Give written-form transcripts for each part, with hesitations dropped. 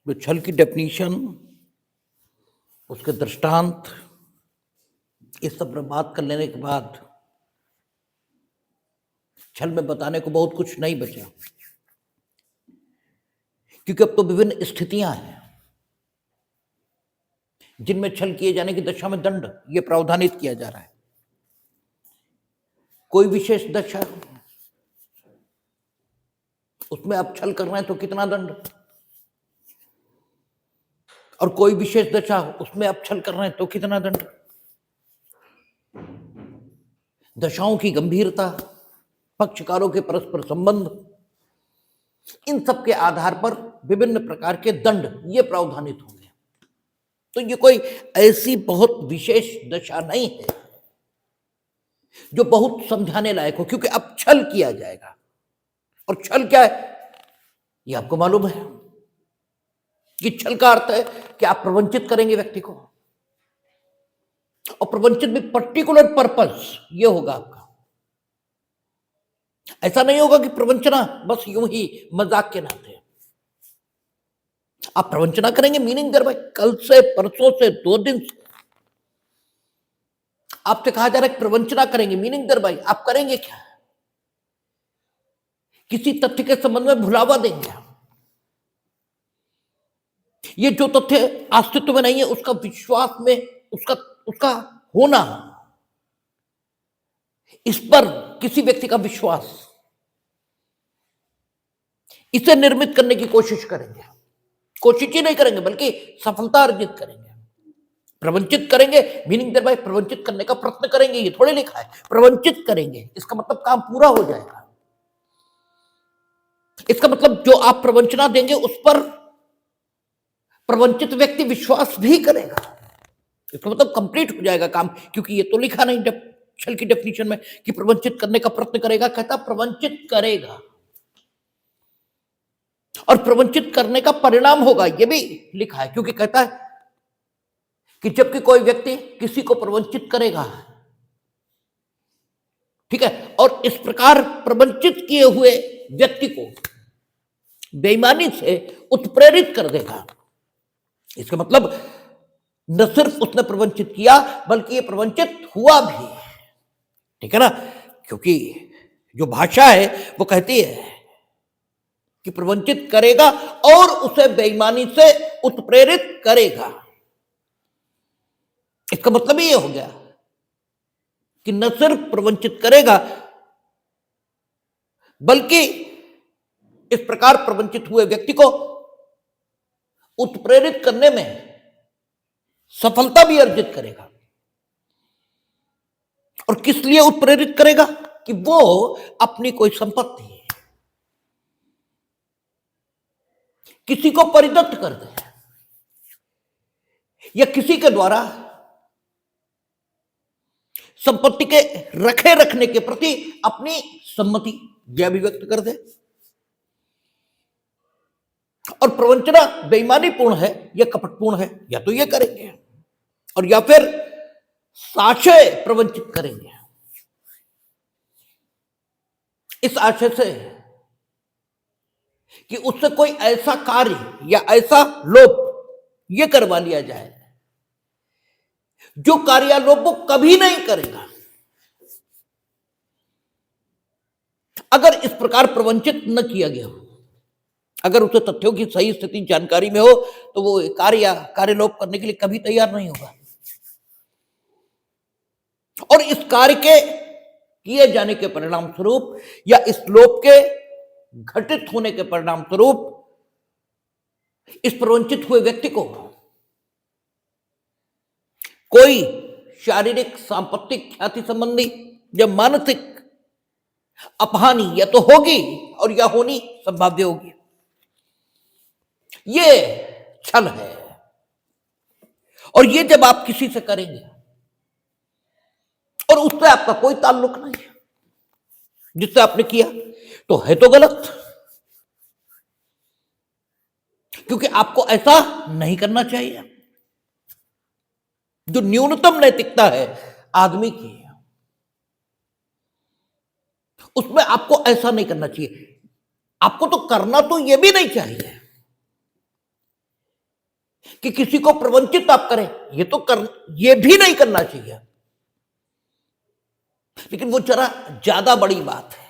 तो छल की डेफिनेशन, उसके दृष्टांत, इस सब पर बात कर लेने के बाद छल में बताने को बहुत कुछ नहीं बचा, क्योंकि अब तो विभिन्न स्थितियां हैं जिनमें छल किए जाने की दशा में दंड ये प्रावधानित किया जा रहा है। कोई विशेष दशा, उसमें आप छल कर रहे हैं तो कितना दंड, और कोई विशेष दशा उसमें आप छल कर रहे हैं तो कितना दंड। दशाओं की गंभीरता, पक्षकारों के परस्पर संबंध, इन सब के आधार पर विभिन्न प्रकार के दंड ये प्रावधानित होंगे। तो ये कोई ऐसी बहुत विशेष दशा नहीं है जो बहुत समझाने लायक हो, क्योंकि अब छल किया जाएगा। और छल क्या है ये आपको मालूम है कि छल का अर्थ है कि आप प्रवंचित करेंगे व्यक्ति को, और प्रवंचित में पर्टिकुलर पर्पस ये होगा आपका। ऐसा नहीं होगा कि प्रवंचना बस यूं ही मजाक के नाते। आप प्रवंचना करेंगे, मीनिंग देर भाई कल से, परसों से, 2 दिन से आपसे कहा जा रहा है प्रवंचना करेंगे, मीनिंग देर भाई आप करेंगे क्या? किसी तथ्य के संबंध में भुलावा देंगे। ये जो तथ्य अस्तित्व में नहीं है उसका विश्वास में उसका उसका होना, इस पर किसी व्यक्ति का विश्वास, इसे निर्मित करने की कोशिश करेंगे। कोशिश ही नहीं करेंगे बल्कि सफलता अर्जित करेंगे। प्रवंचित करेंगे मीनिंग देर भाई प्रवंचित करने का प्रयत्न करेंगे, ये थोड़े लिखा है प्रवंचित करेंगे, इसका मतलब काम पूरा हो जाएगा। इसका मतलब जो आप प्रवंचना देंगे उस पर प्रवंचित व्यक्ति विश्वास भी करेगा, इसका मतलब कंप्लीट हो जाएगा काम। क्योंकि ये तो लिखा नहीं छल की डेफिनेशन में कि प्रवंचित करने का प्रयत्न करेगा, कहता प्रवंचित करेगा, और प्रवंचित करने का परिणाम होगा ये भी लिखा है। क्योंकि कहता है कि जबकि कोई व्यक्ति किसी को प्रवंचित करेगा, ठीक है, और इस प्रकार प्रवंचित किए हुए व्यक्ति को बेईमानी से उत्प्रेरित कर देगा, इसका मतलब न सिर्फ उसने प्रवंचित किया बल्कि ये प्रवंचित हुआ भी, ठीक है ना। क्योंकि जो भाषा है वो कहती है कि प्रवंचित करेगा और उसे बेईमानी से उत्प्रेरित करेगा। इसका मतलब ये हो गया कि न सिर्फ प्रवंचित करेगा बल्कि इस प्रकार प्रवंचित हुए व्यक्ति को उत्प्रेरित करने में सफलता भी अर्जित करेगा। और किस लिए उत्प्रेरित करेगा? कि वो अपनी कोई संपत्ति किसी को परिदत्त कर दे, या किसी के द्वारा संपत्ति के रखे रखने के प्रति अपनी सम्मति यह अभिव्यक्त कर दे। और प्रवंचना बेईमानीपूर्ण है या कपटपूर्ण है, या तो ये करेंगे और या फिर साशय प्रवंचित करेंगे, इस आशय से कि उससे कोई ऐसा कार्य या ऐसा लोप ये करवा लिया जाए जो कार्यालोप वो कभी नहीं करेगा। अगर इस प्रकार प्रवंचित न किया गया हो, अगर उसे तथ्यों की सही स्थिति जानकारी में हो, तो वो कार्य या कार्यलोप करने के लिए कभी तैयार नहीं होगा। और इस कार्य के किए जाने के परिणाम स्वरूप या इस लोप के घटित होने के परिणाम स्वरूप इस प्रवंचित हुए व्यक्ति को कोई शारीरिक, सांपत्तिक, ख्याति संबंधी या मानसिक अपहानि या तो होगी और या होनी संभाव्य होगी। ये छल है। और ये जब आप किसी से करेंगे और उससे आपका कोई ताल्लुक नहीं है, जिससे आपने किया, तो है तो गलत, क्योंकि आपको ऐसा नहीं करना चाहिए। जो न्यूनतम नैतिकता है आदमी की, उसमें आपको ऐसा नहीं करना चाहिए। आपको तो करना तो यह भी नहीं चाहिए, कि किसी को प्रवंचित आप करें, ये भी नहीं करना चाहिए, लेकिन वो जरा ज्यादा बड़ी बात है।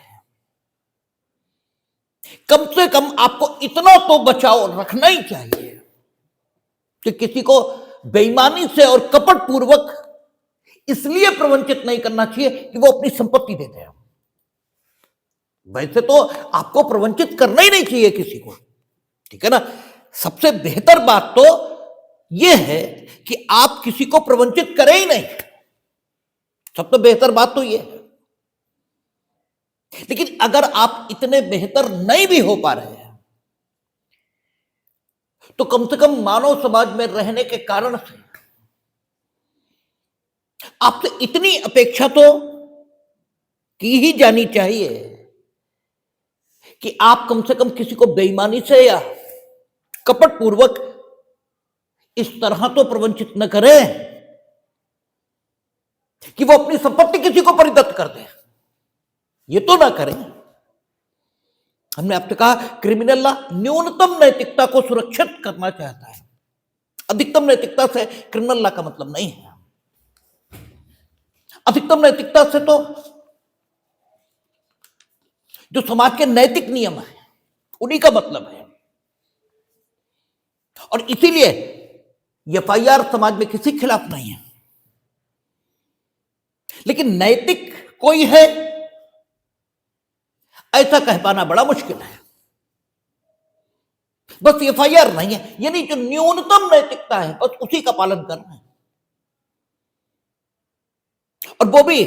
कम से कम आपको इतना तो बचाव रखना ही चाहिए कि किसी को बेईमानी से और कपट पूर्वक इसलिए प्रवंचित नहीं करना चाहिए कि वो अपनी संपत्ति देते हैं। वैसे तो आपको प्रवंचित करना ही नहीं चाहिए किसी को, ठीक है ना। सबसे बेहतर बात तो यह है कि आप किसी को प्रवंचित करें ही नहीं, सबसे बेहतर बात तो यह है। लेकिन अगर आप इतने बेहतर नहीं भी हो पा रहे हैं तो कम से कम मानव समाज में रहने के कारण से आपसे इतनी अपेक्षा तो की ही जानी चाहिए कि आप कम से कम किसी को बेईमानी से या कपट पूर्वक इस तरह तो प्रवंचित न करें कि वो अपनी संपत्ति किसी को परिदत्त कर दे। ये तो ना करें। हमने आपसे कहा क्रिमिनल लॉ न्यूनतम नैतिकता को सुरक्षित करना चाहता है, अधिकतम नैतिकता से क्रिमिनल लॉ का मतलब नहीं है। अधिकतम नैतिकता से तो जो समाज के नैतिक नियम है उन्हीं का मतलब है, और इसीलिए एफआईआर समाज में किसी खिलाफ नहीं है। लेकिन नैतिक कोई है ऐसा कह पाना बड़ा मुश्किल है। बस एफआईआर नहीं है, यानी जो न्यूनतम नैतिकता है बस उसी का पालन करना है, और वो भी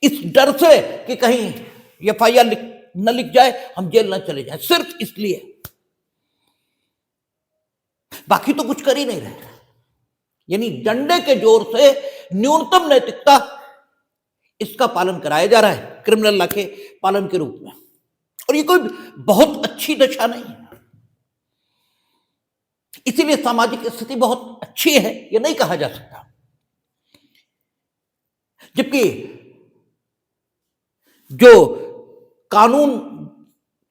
इस डर से कि कहीं एफआईआर न लिख जाए, हम जेल न चले जाए, सिर्फ इसलिए, बाकी तो कुछ कर ही नहीं रहे। यानी डंडे के जोर से न्यूनतम नैतिकता इसका पालन कराया जा रहा है क्रिमिनल लॉ के पालन के रूप में, और ये कोई बहुत अच्छी दशा नहीं है। इसीलिए सामाजिक स्थिति बहुत अच्छी है ये नहीं कहा जा सकता, जबकि जो कानून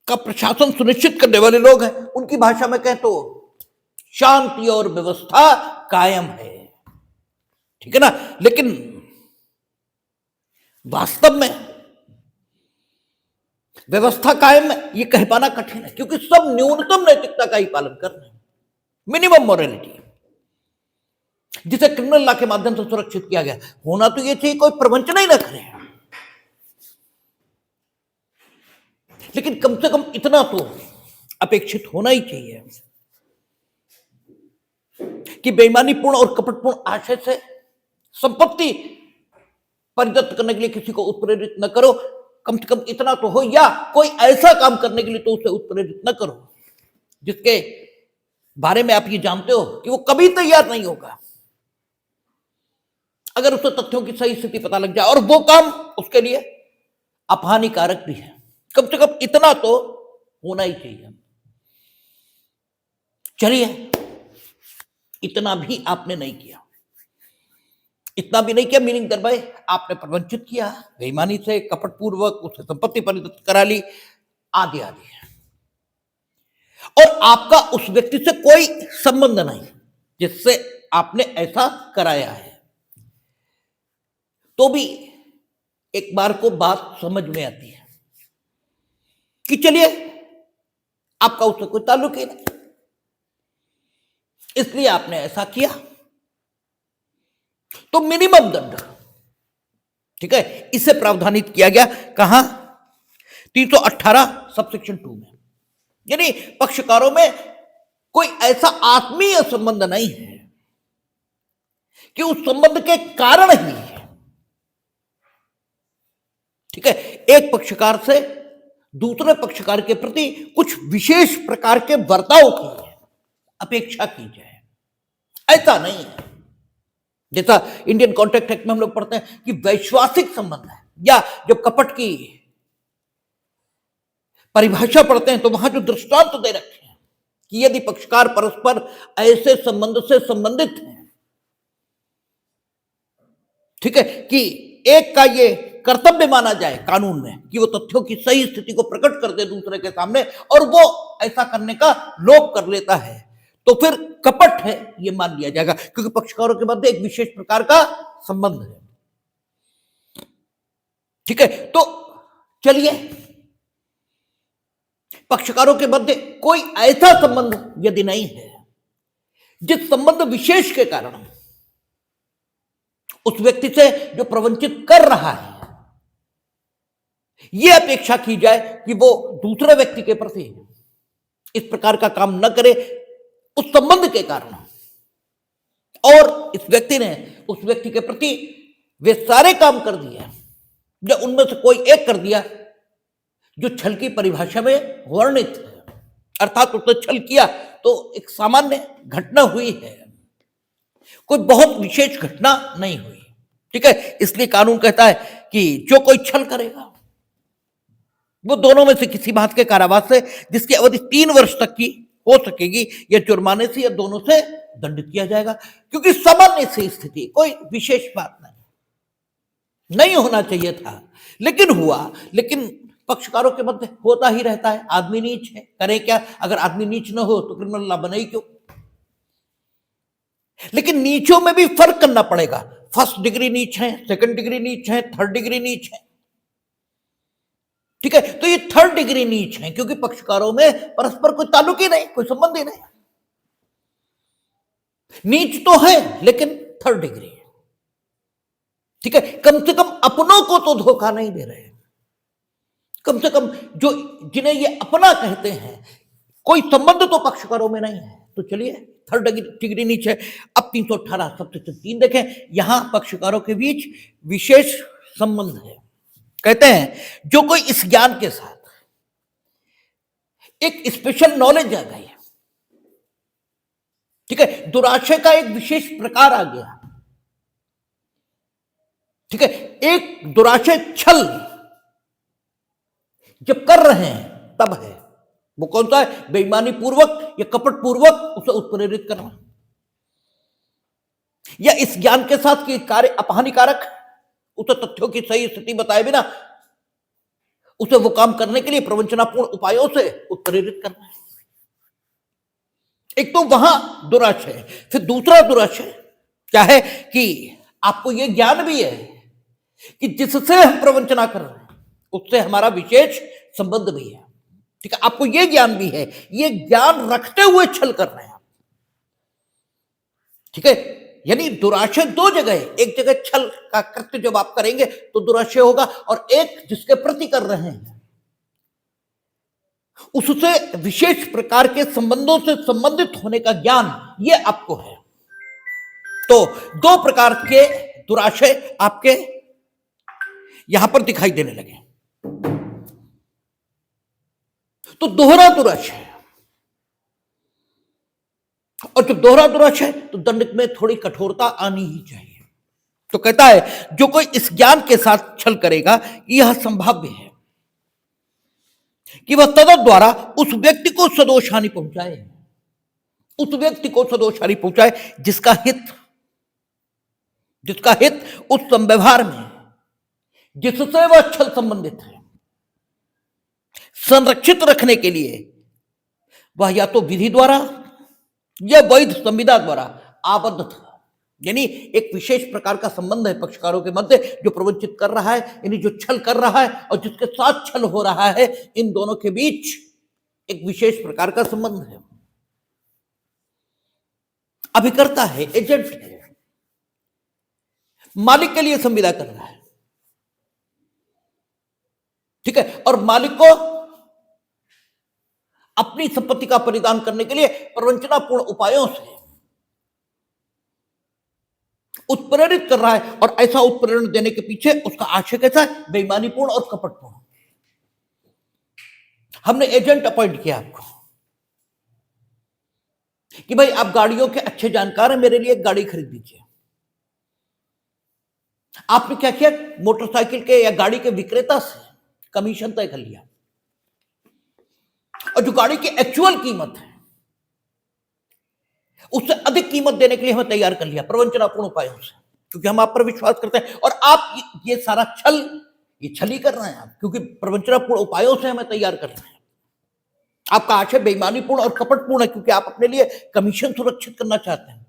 का प्रशासन सुनिश्चित करने वाले लोग हैं उनकी भाषा में कहें तो शांति और व्यवस्था कायम है, ठीक है ना। लेकिन वास्तव में व्यवस्था कायम है ये कह पाना कठिन है, क्योंकि सब न्यूनतम नैतिकता का ही पालन कर रहे हैं, मिनिमम मोरालिटी, जिसे क्रिमिनल लॉ के माध्यम से सुरक्षित किया गया। होना तो ये चाहिए कोई प्रवंचना ही ना करे, लेकिन कम से कम इतना तो अपेक्षित होना ही चाहिए कि बेईमानीपूर्ण और कपटपूर्ण आशय से संपत्ति परिदत्त करने के लिए किसी को उत्प्रेरित न करो। कम से कम इतना तो हो, या कोई ऐसा काम करने के लिए तो उसे उत्प्रेरित न करो जिसके बारे में आप ये जानते हो कि वो कभी तैयार नहीं होगा अगर उसे तथ्यों की सही स्थिति पता लग जाए, और वो काम उसके लिए अपहानिकारक भी है। कम से कम इतना तो होना ही चाहिए। चलिए, इतना भी आपने नहीं किया, इतना भी नहीं किया, मीनिंग दर भाई आपने प्रवंचित किया बेईमानी से, कपटपूर्वक उसे संपत्ति परिदत्त करा ली, आदि आदि, और आपका उस व्यक्ति से कोई संबंध नहीं जिससे आपने ऐसा कराया है, तो भी एक बार को बात समझ में आती है कि चलिए आपका उससे कोई ताल्लुक ही नहीं, इसलिए आपने ऐसा किया, तो मिनिमम दंड, ठीक है, इसे प्रावधानित किया गया कहां, 318 सबसेक्शन 2 में। यानी पक्षकारों में कोई ऐसा आत्मीय संबंध नहीं है कि उस संबंध के कारण ही, ठीक है, एक पक्षकार से दूसरे पक्षकार के प्रति कुछ विशेष प्रकार के बर्ताव की अपेक्षा की जाए, ऐसा नहीं है। जैसा इंडियन कॉन्ट्रैक्ट एक्ट में हम लोग पढ़ते हैं कि वैश्वासिक संबंध है, या जब कपट की परिभाषा पढ़ते हैं तो वहां जो दृष्टांत दे रखे हैं कि यदि पक्षकार परस्पर ऐसे संबंध से संबंधित हैं, ठीक है, कि एक का ये कर्तव्य माना जाए कानून में कि वो तथ्यों की सही स्थिति को प्रकट कर दे दूसरे के सामने, और वो ऐसा करने का लोभ कर लेता है, तो फिर कपट है ये मान लिया जाएगा, क्योंकि पक्षकारों के मध्य एक विशेष प्रकार का संबंध है। ठीक है, तो चलिए, पक्षकारों के मध्य कोई ऐसा संबंध यदि नहीं है जिस संबंध विशेष के कारण उस व्यक्ति से जो प्रवंचित कर रहा है यह अपेक्षा की जाए कि वो दूसरे व्यक्ति के प्रति इस प्रकार का काम न करे उस संबंध के कारण, और इस व्यक्ति ने उस व्यक्ति के प्रति वे सारे काम कर दिए या उनमें से कोई एक कर दिया जो छल की परिभाषा में वर्णित है, अर्थात उसने छल किया तो एक सामान्य घटना हुई है, कोई बहुत विशेष घटना नहीं हुई। ठीक है, इसलिए कानून कहता है कि जो कोई छल करेगा वो दोनों में से किसी बात के कारावास से जिसकी अवधि 3 वर्ष तक की हो सकेगी या जुर्माने से या दोनों से दंडित किया जाएगा, क्योंकि सामान्य सी स्थिति, कोई विशेष बात नहीं होना चाहिए था लेकिन हुआ। लेकिन पक्षकारों के मध्य होता ही रहता है, आदमी नीच है, करे क्या, अगर आदमी नीच न हो तो क्रिमिनल लॉ बने ही क्यों। लेकिन नीचों में भी फर्क करना पड़ेगा, फर्स्ट डिग्री नीच है, सेकंड डिग्री नीच है, थर्ड डिग्री नीच है। ठीक है, तो ये थर्ड डिग्री नीच है क्योंकि पक्षकारों में परस्पर कोई ताल्लुक ही नहीं, कोई संबंध ही नहीं, नीच तो है लेकिन थर्ड डिग्री। ठीक है, कम से कम अपनों को तो धोखा नहीं दे रहे, कम से कम जो जिन्हें ये अपना कहते हैं कोई संबंध तो पक्षकारों में नहीं है। तो चलिए, थर्ड डिग्री नीच है। अब 318 सबसेक्शन 3 देखें, यहां पक्षकारों के बीच विशेष संबंध है। कहते हैं जो कोई इस ज्ञान के साथ एक स्पेशल नॉलेज आ गई, ठीक है, दुराशय का एक विशेष प्रकार आ गया। ठीक है, एक दुराशय छल जब कर रहे हैं तब है, वो कौन सा है, बेईमानी पूर्वक या कपट पूर्वक उसे उत्प्रेरित करना, या इस ज्ञान के साथ कि कार्य अपहानिकारक, उसे तथ्यों की सही स्थिति बताए बिना उसे वो काम करने के लिए प्रवंचनापूर्ण उपायों से उत्प्रेरित करना है। एक तो वहां दुराशय, फिर दूसरा दुराशय क्या है कि आपको यह ज्ञान भी है कि जिससे हम प्रवंचना कर रहे हैं उससे हमारा विशेष संबंध भी है। ठीक है, आपको यह ज्ञान भी है, ये ज्ञान रखते हुए छल कर रहे हैं। ठीक है, यानी दुराशय 2 जगह है, एक जगह छल का कृत्य जब आप करेंगे तो दुराशय होगा, और एक जिसके प्रति कर रहे हैं उससे विशेष प्रकार के संबंधों से संबंधित होने का ज्ञान ये आपको है। तो 2 प्रकार के दुराशय आपके यहां पर दिखाई देने लगे। तो दोहरा दुराशय, और जब दोहरा दुराशय तो दंड में थोड़ी कठोरता आनी ही चाहिए। तो कहता है जो कोई इस ज्ञान के साथ छल करेगा यह संभाव्य है कि वह तदत द्वारा उस व्यक्ति को सदोष हानि पहुंचाए, उस व्यक्ति को सदोष हानि पहुंचाए जिसका हित उस संव्यवहार में जिससे वह छल संबंधित है संरक्षित रखने के लिए वह या तो विधि द्वारा या वैध संविदा द्वारा आबद्ध था। यानी एक विशेष प्रकार का संबंध है पक्षकारों के मध्य, जो प्रवंचित कर रहा है यानी जो छल कर रहा है और जिसके साथ छल हो रहा है, इन दोनों के बीच एक विशेष प्रकार का संबंध है। अभिकर्ता है, एजेंट है, मालिक के लिए संविदा कर रहा है। ठीक है, और मालिक को अपनी संपत्ति का परिधान करने के लिए प्रवंचनापूर्ण उपायों से उत्प्रेरित कर रहा है, और ऐसा उत्प्रेरण देने के पीछे उसका आशय कैसा है, बेईमानीपूर्ण और कपटपूर्ण। हमने एजेंट अपॉइंट किया आपको कि भाई आप गाड़ियों के अच्छे जानकार हैं, मेरे लिए एक गाड़ी खरीद दीजिए। आपने क्या किया, मोटरसाइकिल के या गाड़ी के विक्रेता से कमीशन तय कर लिया, और जो गाड़ी की एक्चुअल कीमत है उससे अधिक कीमत देने के लिए हमें तैयार कर लिया प्रवंचनापूर्ण उपायों से, क्योंकि हम आप पर विश्वास करते हैं। और आप ये सारा छल ही कर रहे हैं आप, क्योंकि प्रवंचनापूर्ण उपायों से हमें तैयार कर रहे हैं। आपका आशय बेईमानीपूर्ण और कपटपूर्ण है, क्योंकि आप अपने लिए कमीशन सुरक्षित करना चाहते हैं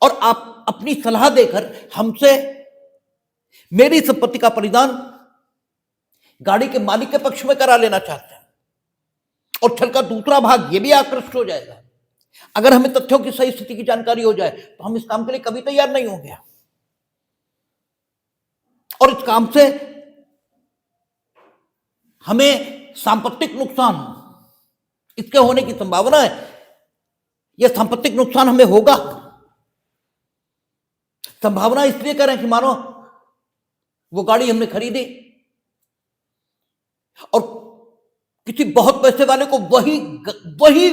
और आप अपनी सलाह देकर हमसे मेरी संपत्ति का परिदान गाड़ी के मालिक के पक्ष में करा लेना चाहते हैं। और छल का दूसरा भाग यह भी आकृष्ट हो जाएगा, अगर हमें तथ्यों की सही स्थिति की जानकारी हो जाए तो हम इस काम के लिए कभी तैयार नहीं होंगे और इस काम से हमें सांपत्तिक नुकसान, इसके होने की संभावना है। यह सांपत्तिक नुकसान हमें होगा। संभावना इसलिए कह रहे हैं कि मानो वो गाड़ी हमने खरीदी और किसी बहुत पैसे वाले को वही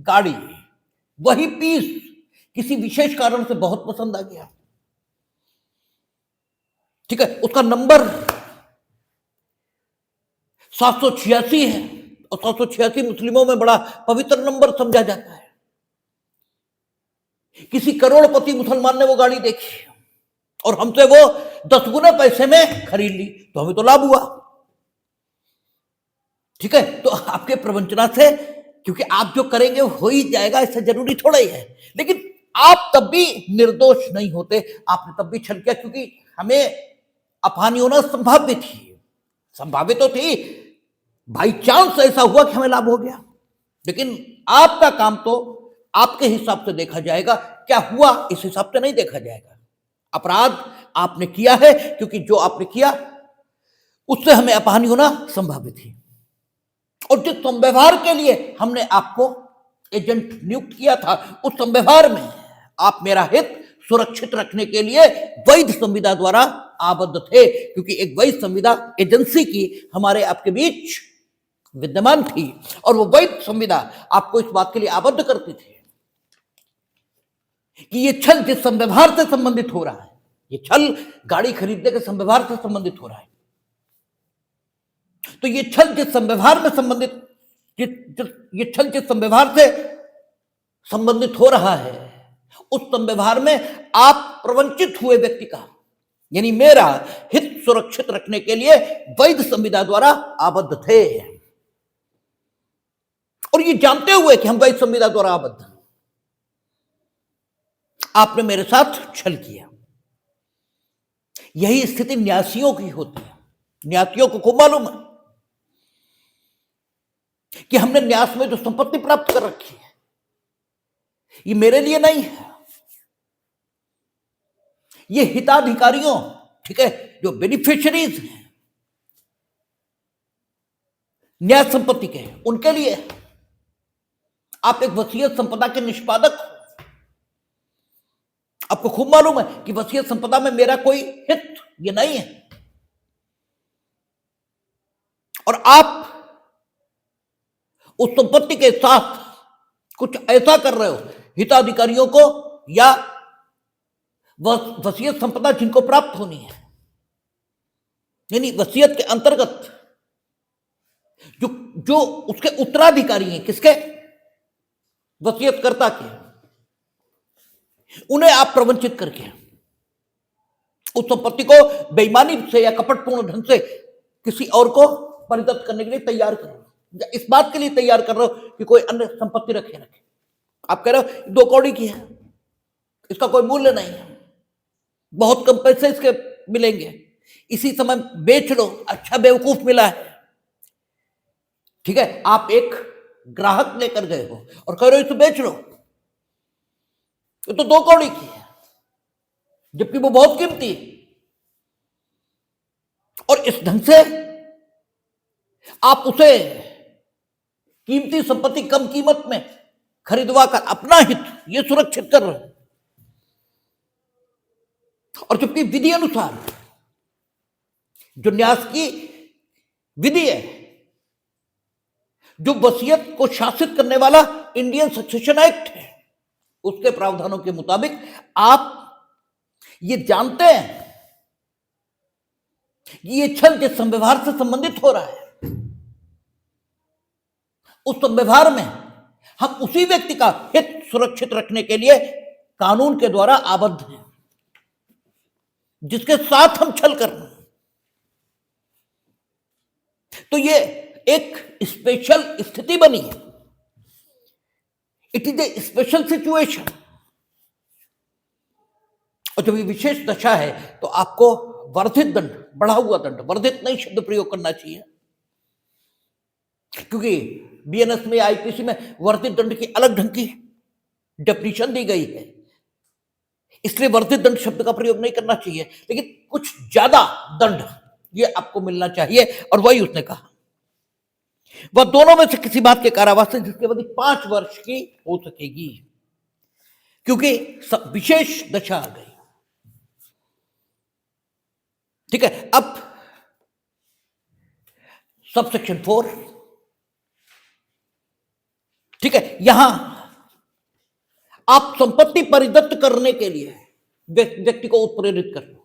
गाड़ी, वही पीस किसी विशेष कारण से बहुत पसंद आ गया, ठीक है, उसका नंबर 786 है और 786 मुस्लिमों में बड़ा पवित्र नंबर समझा जाता है। किसी करोड़पति मुसलमान ने वो गाड़ी देखी और हमसे वो 10 गुना पैसे में खरीद ली, तो हमें तो लाभ हुआ, ठीक है। तो आपके प्रवंचना से, क्योंकि आप जो करेंगे हो ही जाएगा, इससे जरूरी थोड़ा ही है, लेकिन आप तब भी निर्दोष नहीं होते, आपने तब भी छल किया, क्योंकि हमें अपहानि होना संभाव्य थी, संभावित तो थी, बाई चांस ऐसा हुआ कि हमें लाभ हो गया, लेकिन आपका काम तो आपके हिसाब से देखा जाएगा, क्या हुआ इस हिसाब से नहीं देखा जाएगा। अपराध आपने किया है, क्योंकि जो आपने किया उससे हमें अपहानि होना संभावित थी, और जिस संव्यवहार के लिए हमने आपको एजेंट नियुक्त किया था, उस संव्यवहार में आप मेरा हित सुरक्षित रखने के लिए वैध संविदा द्वारा आबद्ध थे, क्योंकि एक वैध संविदा एजेंसी की हमारे आपके बीच विद्यमान थी और वो वैध संविदा आपको इस बात के लिए आबद्ध करती थी कि ये छल जिस संव्यवहार से संबंधित हो रहा है, ये छल गाड़ी खरीदने के संव्यवहार से संबंधित हो रहा है, तो ये छल जिस संव्यवहार में संबंधित, ये छल जिस संव्यवहार से संबंधित हो रहा है, उस संव्यवहार में आप प्रवंचित हुए व्यक्ति का, यानी मेरा हित सुरक्षित रखने के लिए वैध संविदा द्वारा आबद्ध थे, और ये जानते हुए कि हम वैध संविदा द्वारा आबद्ध हैं, आपने मेरे साथ छल किया। यही स्थिति न्यासियों की होती है। न्यासियों को खूब मालूम है कि हमने न्यास में जो संपत्ति प्राप्त कर रखी है, ये मेरे लिए नहीं है, ये हिताधिकारियों, ठीक है, जो बेनिफिशियरीज हैं न्यास संपत्ति के, उनके लिए। आप एक वसीयत संपदा के निष्पादक हो, आपको खूब मालूम है कि वसीयत संपदा में मेरा कोई हित ये नहीं है, और आप उस संपत्ति के साथ कुछ ऐसा कर रहे हो, हिताधिकारियों को या वसीयत संपदा जिनको प्राप्त होनी है, यानी वसीयत के अंतर्गत जो उसके उत्तराधिकारी हैं, किसके, वसीयतकर्ता के, उन्हें आप प्रवंचित करके उस संपत्ति को बेईमानी से या कपटपूर्ण ढंग से किसी और को परिदत्त करने के लिए तैयार कर रहे हो, या इस बात के लिए तैयार कर रहे हो कि कोई अन्य संपत्ति रखे। आप कह रहे हो 2 कौड़ी की है, इसका कोई मूल्य नहीं है, बहुत कम पैसे इसके मिलेंगे, इसी समय बेच लो, अच्छा बेवकूफ मिला है, ठीक है। आप एक ग्राहक लेकर गए हो और कह रहे हो इसे बेच लो, ये तो 2 कौड़ी की है, जबकि वो बहुत कीमती है, और इस ढंग से आप उसे कीमती संपत्ति कम कीमत में खरीदवा कर अपना हित ये सुरक्षित कर रहे हैं। और जबकि विधि अनुसार जो न्यास की विधि है, जो वसीयत को शासित करने वाला इंडियन सक्सेशन एक्ट है, उसके प्रावधानों के मुताबिक आप ये जानते हैं कि ये छल जिस संव्यवहार से संबंधित हो रहा है, उस संव्यवहार में हम उसी व्यक्ति का हित सुरक्षित रखने के लिए कानून के द्वारा आबद्ध हैं, जिसके साथ हम छल कर रहे हैं। तो ये एक स्पेशल स्थिति बनी है, it is a special situation. और जब ये विशेष दशा है तो आपको वर्धित दंड, बढ़ा हुआ दंड, वर्धित नहीं शब्द प्रयोग करना चाहिए, क्योंकि बीएनएस में, आईपीसी में वर्धित दंड की अलग ढंग की डेफिनेशन दी गई है, इसलिए वर्धित दंड शब्द का प्रयोग नहीं करना चाहिए। लेकिन कुछ ज्यादा दंड ये आपको मिलना चाहिए, और वही उसने कहा। वह दोनों में से किसी बात के कारावास से जिसकी अवधि 5 वर्ष की हो सकेगी, क्योंकि विशेष दशा आ गई। ठीक है, अब सब सेक्शन 4, ठीक है, यहां आप संपत्ति परिदत्त करने के लिए व्यक्ति को उत्प्रेरित कर लो।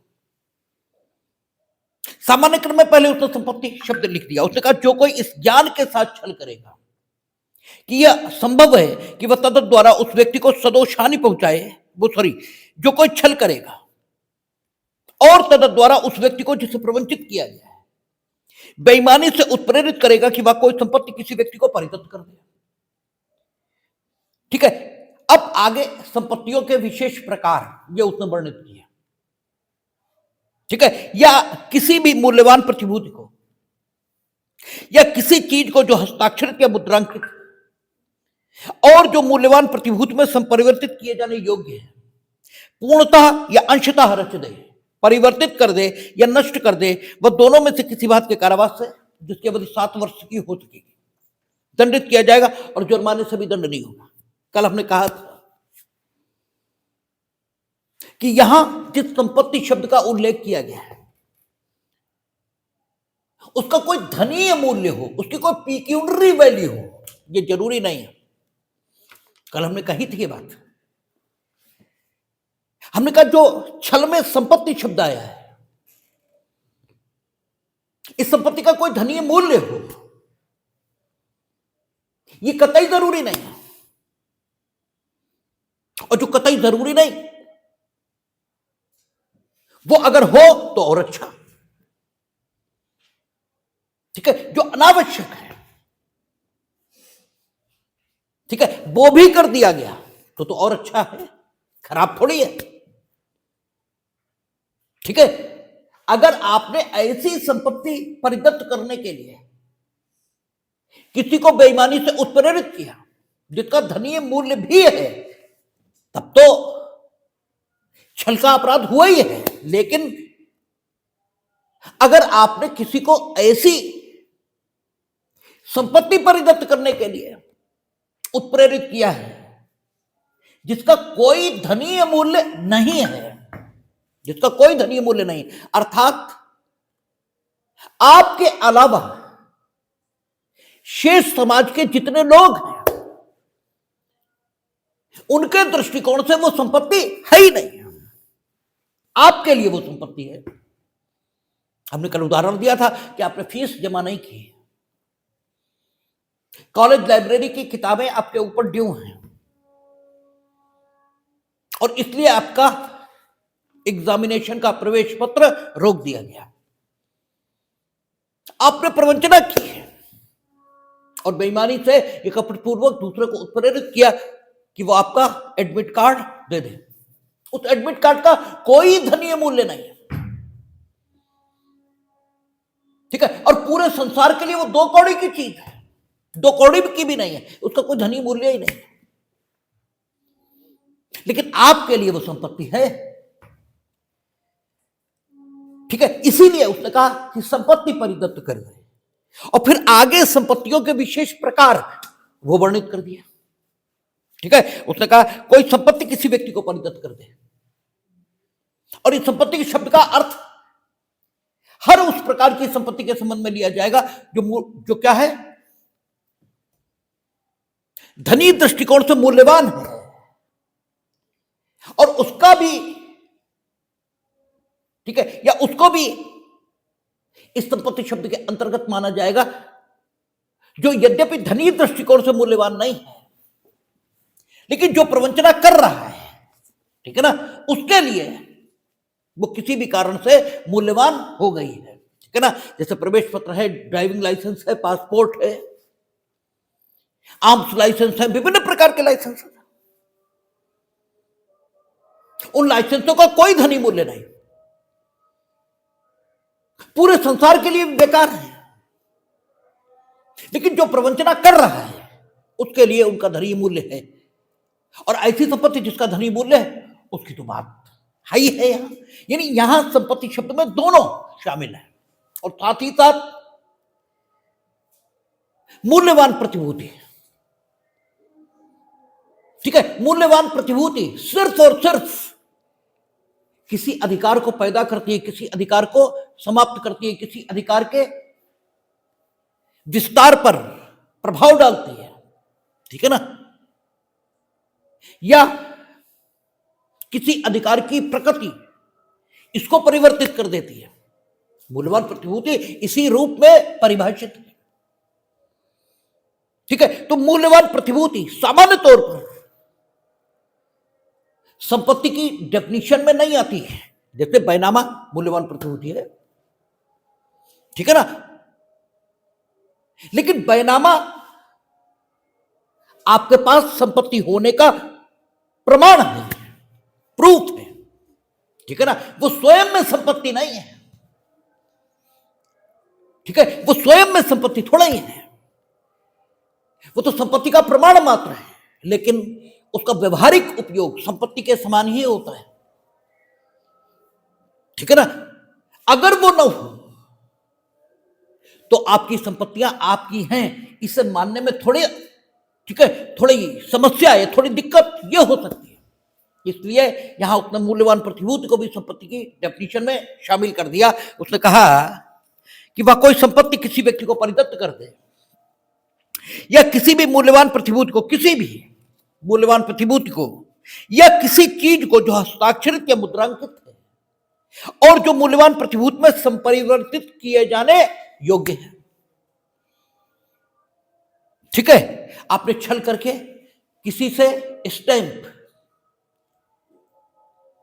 सामान्य क्रम में पहले उसने संपत्ति शब्द लिख दिया, उसने कहा जो कोई इस ज्ञान के साथ छल करेगा कि यह संभव है कि वह तदत द्वारा उस व्यक्ति को सदोष हानि पहुंचाए, जो कोई छल करेगा और तदत द्वारा उस व्यक्ति को जिसे प्रवंचित किया गया है बेईमानी से उत्प्रेरित करेगा कि वह कोई संपत्ति किसी व्यक्ति को परिदत्त कर दे। ठीक है, अब आगे संपत्तियों के विशेष प्रकार ये उसने वर्णित किया। ठीक है, या किसी भी मूल्यवान प्रतिभूति को या किसी चीज को जो हस्ताक्षरित या मुद्रांकित और जो मूल्यवान प्रतिभूति में संपरिवर्तित किए जाने योग्य है, पूर्णतः या अंशतः रच दे, परिवर्तित कर दे या नष्ट कर दे, वह दोनों में से किसी बात के कारावास से जिसकी अवधि 7 वर्ष की हो सकेगी दंडित किया जाएगा, और जुर्माने से भी दंड नहीं होगा। कल हमने कहा था कि यहां जिस संपत्ति शब्द का उल्लेख किया गया है उसका कोई धनीय मूल्य हो, उसकी कोई पिक्यूनरी वैल्यू हो, ये जरूरी नहीं है। कल हमने कही थी ये बात, हमने कहा जो छल में संपत्ति शब्द आया है, इस संपत्ति का कोई धनीय मूल्य हो, ये कतई जरूरी नहीं है। और जो कतई जरूरी नहीं, वो अगर हो तो और अच्छा। ठीक है, जो अनावश्यक है, ठीक है, वो भी कर दिया गया तो और अच्छा है, खराब थोड़ी है। ठीक है, अगर आपने ऐसी संपत्ति परिदत्त करने के लिए किसी को बेईमानी से उत्प्रेरित किया जिसका धनीय मूल्य भी है, तब तो छल का अपराध हुआ ही है। लेकिन अगर आपने किसी को ऐसी संपत्ति परिदत्त करने के लिए उत्प्रेरित किया है जिसका कोई धनीय मूल्य नहीं है, जिसका कोई धनीय मूल्य नहीं, अर्थात आपके अलावा शेष समाज के जितने लोग हैं उनके दृष्टिकोण से वो संपत्ति है ही नहीं, आपके लिए वो संपत्ति है। हमने कल उदाहरण दिया था कि आपने फीस जमा नहीं की, कॉलेज लाइब्रेरी की किताबें आपके ऊपर ड्यू हैं और इसलिए आपका एग्जामिनेशन का प्रवेश पत्र रोक दिया गया। आपने प्रवंचना की है और बेईमानी से एक कपटपूर्वक दूसरे को उत्प्रेरित किया कि वो आपका एडमिट कार्ड दे दे। उस एडमिट कार्ड का कोई धनीय मूल्य नहीं है, ठीक है, और पूरे संसार के लिए वो 2 कौड़ी की चीज है, 2 कौड़ी की भी नहीं है, उसका कोई धनीय मूल्य ही नहीं है, लेकिन आपके लिए वो संपत्ति है। ठीक है, इसीलिए उसने कहा कि संपत्ति परिदत्त कर दे, और फिर आगे संपत्तियों के विशेष प्रकार वो वर्णित कर दिया। ठीक है, उसने कहा कोई संपत्ति किसी व्यक्ति को परिदत्त कर दे, और इस संपत्ति के शब्द का अर्थ हर उस प्रकार की संपत्ति के संबंध में लिया जाएगा जो क्या है, धनी दृष्टिकोण से मूल्यवान है, और उसका भी, ठीक है, या उसको भी इस संपत्ति शब्द के अंतर्गत माना जाएगा जो यद्यपि धनी दृष्टिकोण से मूल्यवान नहीं है, लेकिन जो प्रवंचना कर रहा है, ठीक है ना, उसके लिए वो किसी भी कारण से मूल्यवान हो गई है। ठीक है ना। जैसे प्रवेश पत्र है, ड्राइविंग लाइसेंस है, पासपोर्ट है, आर्म्स लाइसेंस है, विभिन्न प्रकार के लाइसेंस है। उन लाइसेंसों का कोई धनी मूल्य नहीं, पूरे संसार के लिए बेकार है, लेकिन जो प्रवंचना कर रहा है उसके लिए उनका धनी मूल्य है। और ऐसी संपत्ति जिसका धनी मूल्य है उसकी तो बात है ही है यहां। यानी यहां संपत्ति शब्द में दोनों शामिल है, और साथ ही साथ मूल्यवान प्रतिभूति। ठीक है, मूल्यवान प्रतिभूति सिर्फ और सिर्फ किसी अधिकार को पैदा करती है, किसी अधिकार को समाप्त करती है, किसी अधिकार के विस्तार पर प्रभाव डालती है, ठीक है ना, या किसी अधिकार की प्रकृति इसको परिवर्तित कर देती है। मूल्यवान प्रतिभूति इसी रूप में परिभाषित है। ठीक है, तो मूल्यवान प्रतिभूति सामान्य तौर पर संपत्ति की डेफिनेशन में नहीं आती है। जैसे बैनामा मूल्यवान प्रतिभूति है, ठीक है ना, लेकिन बैनामा आपके पास संपत्ति होने का प्रमाण है, प्रूफ है, ठीक है ना, वो स्वयं में संपत्ति नहीं है। ठीक है, वो स्वयं में संपत्ति थोड़ा ही है, वो तो संपत्ति का प्रमाण मात्र है, लेकिन उसका व्यवहारिक उपयोग संपत्ति के समान ही होता है। ठीक है ना, अगर वो न हो तो आपकी संपत्तियां आपकी हैं इसे मानने में थोड़ी, ठीक है, थोड़ी समस्या है, थोड़ी दिक्कत ये हो सकती है। इसलिए यहां उसने मूल्यवान प्रतिभूति को भी संपत्ति की डेफिनेशन में शामिल कर दिया। उसने कहा कि वह कोई संपत्ति किसी व्यक्ति को परिदत्त कर दे या किसी भी मूल्यवान प्रतिभूति को, किसी भी मूल्यवान प्रतिभूति को या किसी चीज को जो हस्ताक्षरित या मुद्रांकित है और जो मूल्यवान प्रतिभूति में संपरिवर्तित किए जाने योग्य है। ठीक है, आपने छल करके किसी से स्टैंप,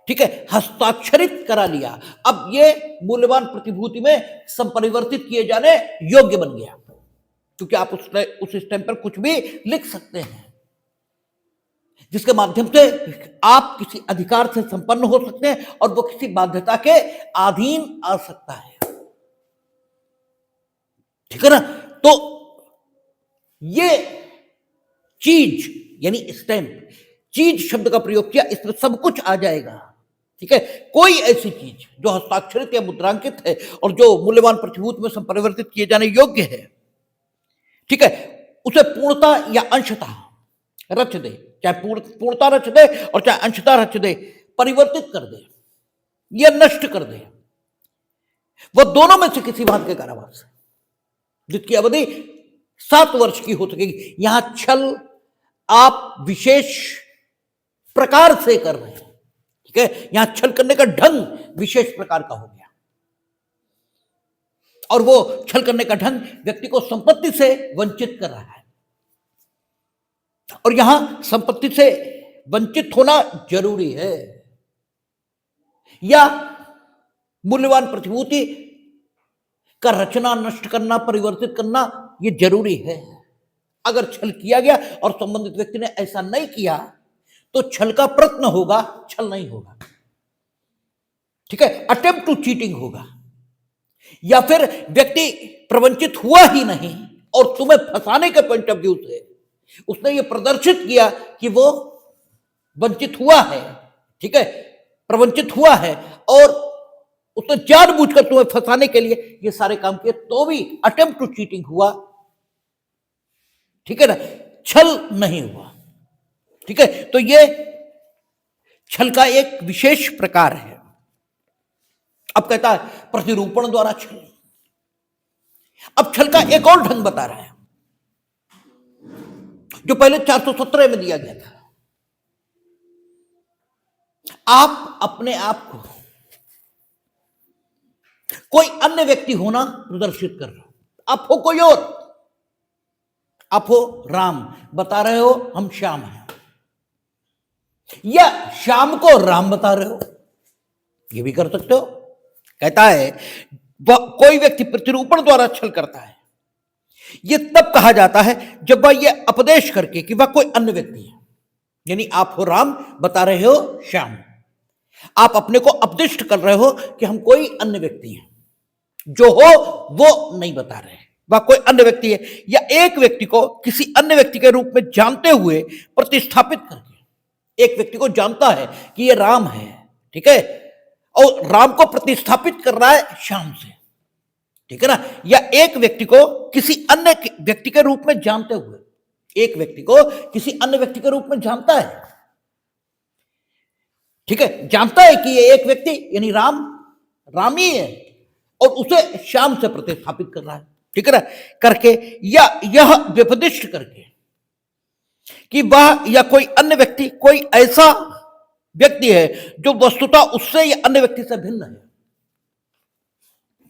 ठीक है, हस्ताक्षरित करा लिया, अब ये मूल्यवान प्रतिभूति में संपरिवर्तित किए जाने योग्य बन गया, क्योंकि आप उस स्टैंप पर कुछ भी लिख सकते हैं जिसके माध्यम से आप किसी अधिकार से संपन्न हो सकते हैं और वो किसी बाध्यता के अधीन आ सकता है। ठीक है ना, तो ये चीज यानी स्टैंप, चीज शब्द का प्रयोग किया, इसमें सब कुछ आ जाएगा। ठीक है, कोई ऐसी चीज जो हस्ताक्षरित या मुद्रांकित है और जो मूल्यवान प्रतिभूति में संपरिवर्तित किए जाने योग्य है, ठीक है, उसे पूर्णता या अंशतः रच दे, चाहे पूर्णता रच दे और चाहे अंशतः रच दे, परिवर्तित कर दे या नष्ट कर दे, वह दोनों में से किसी बात के कारावास है, जिसकी अवधि 7 वर्ष की हो सकेगी। यहां छल आप विशेष प्रकार से कर रहे हैं। ठीक है, यहां छल करने का ढंग विशेष प्रकार का हो गया, और वो छल करने का ढंग व्यक्ति को संपत्ति से वंचित कर रहा है, और यहां संपत्ति से वंचित होना जरूरी है, या मूल्यवान प्रतिभूति का रचना, नष्ट करना, परिवर्तित करना यह जरूरी है। अगर छल किया गया और संबंधित व्यक्ति ने ऐसा नहीं किया तो छल का प्रयत्न होगा, छल नहीं होगा। ठीक है, अटेम्प्ट टू चीटिंग होगा, या फिर व्यक्ति प्रवंचित हुआ ही नहीं और तुम्हें फंसाने के पॉइंट ऑफ व्यू से उसने ये प्रदर्शित किया कि वो वंचित हुआ है, ठीक है, प्रवंचित हुआ है, और उसने जानबूझकर तुम्हें फंसाने के लिए ये सारे काम किए, तो भी अटेम्प्ट टू चीटिंग हुआ। ठीक है ना, छल नहीं हुआ। ठीक है, तो ये छल का एक विशेष प्रकार है। अब कहता है प्रतिरूपण द्वारा छल। अब छल का एक और ढंग बता रहा है जो पहले 417 में दिया गया था। आप अपने आप को कोई अन्य व्यक्ति होना प्रदर्शित कर रहे हो, आप हो कोई और, आप हो राम, बता रहे हो हम श्याम हैं, या श्याम को राम बता रहे हो, ये भी कर सकते हो। कहता है कोई व्यक्ति प्रतिरूपण द्वारा छल करता है, यह तब कहा जाता है जब वह यह उपदेश करके कि वह कोई अन्य व्यक्ति है, यानी आप हो राम, बता रहे हो श्याम, आप अपने को उपदिष्ट कर रहे हो कि हम कोई अन्य व्यक्ति हैं, जो हो वो नहीं बता रहे, वह कोई अन्य व्यक्ति है, या एक व्यक्ति को किसी अन्य व्यक्ति के रूप में जानते हुए प्रतिस्थापित करके, एक व्यक्ति को जानता है कि ये राम है, ठीक है, और राम को प्रतिस्थापित कर रहा है श्याम से, ठीक है ना, या एक व्यक्ति को किसी अन्य व्यक्ति के रूप में जानते हुए, एक व्यक्ति को किसी अन्य व्यक्ति के रूप में जानता है, ठीक है, जानता है कि ये एक व्यक्ति यानी राम ही है, और उसे श्याम से प्रतिस्थापित कर रहा है, ठीक है ना, करके, या यह व्यपदिष्ट करके कि वह या कोई अन्य व्यक्ति कोई ऐसा व्यक्ति है जो वस्तुतः उससे या अन्य व्यक्ति से भिन्न है,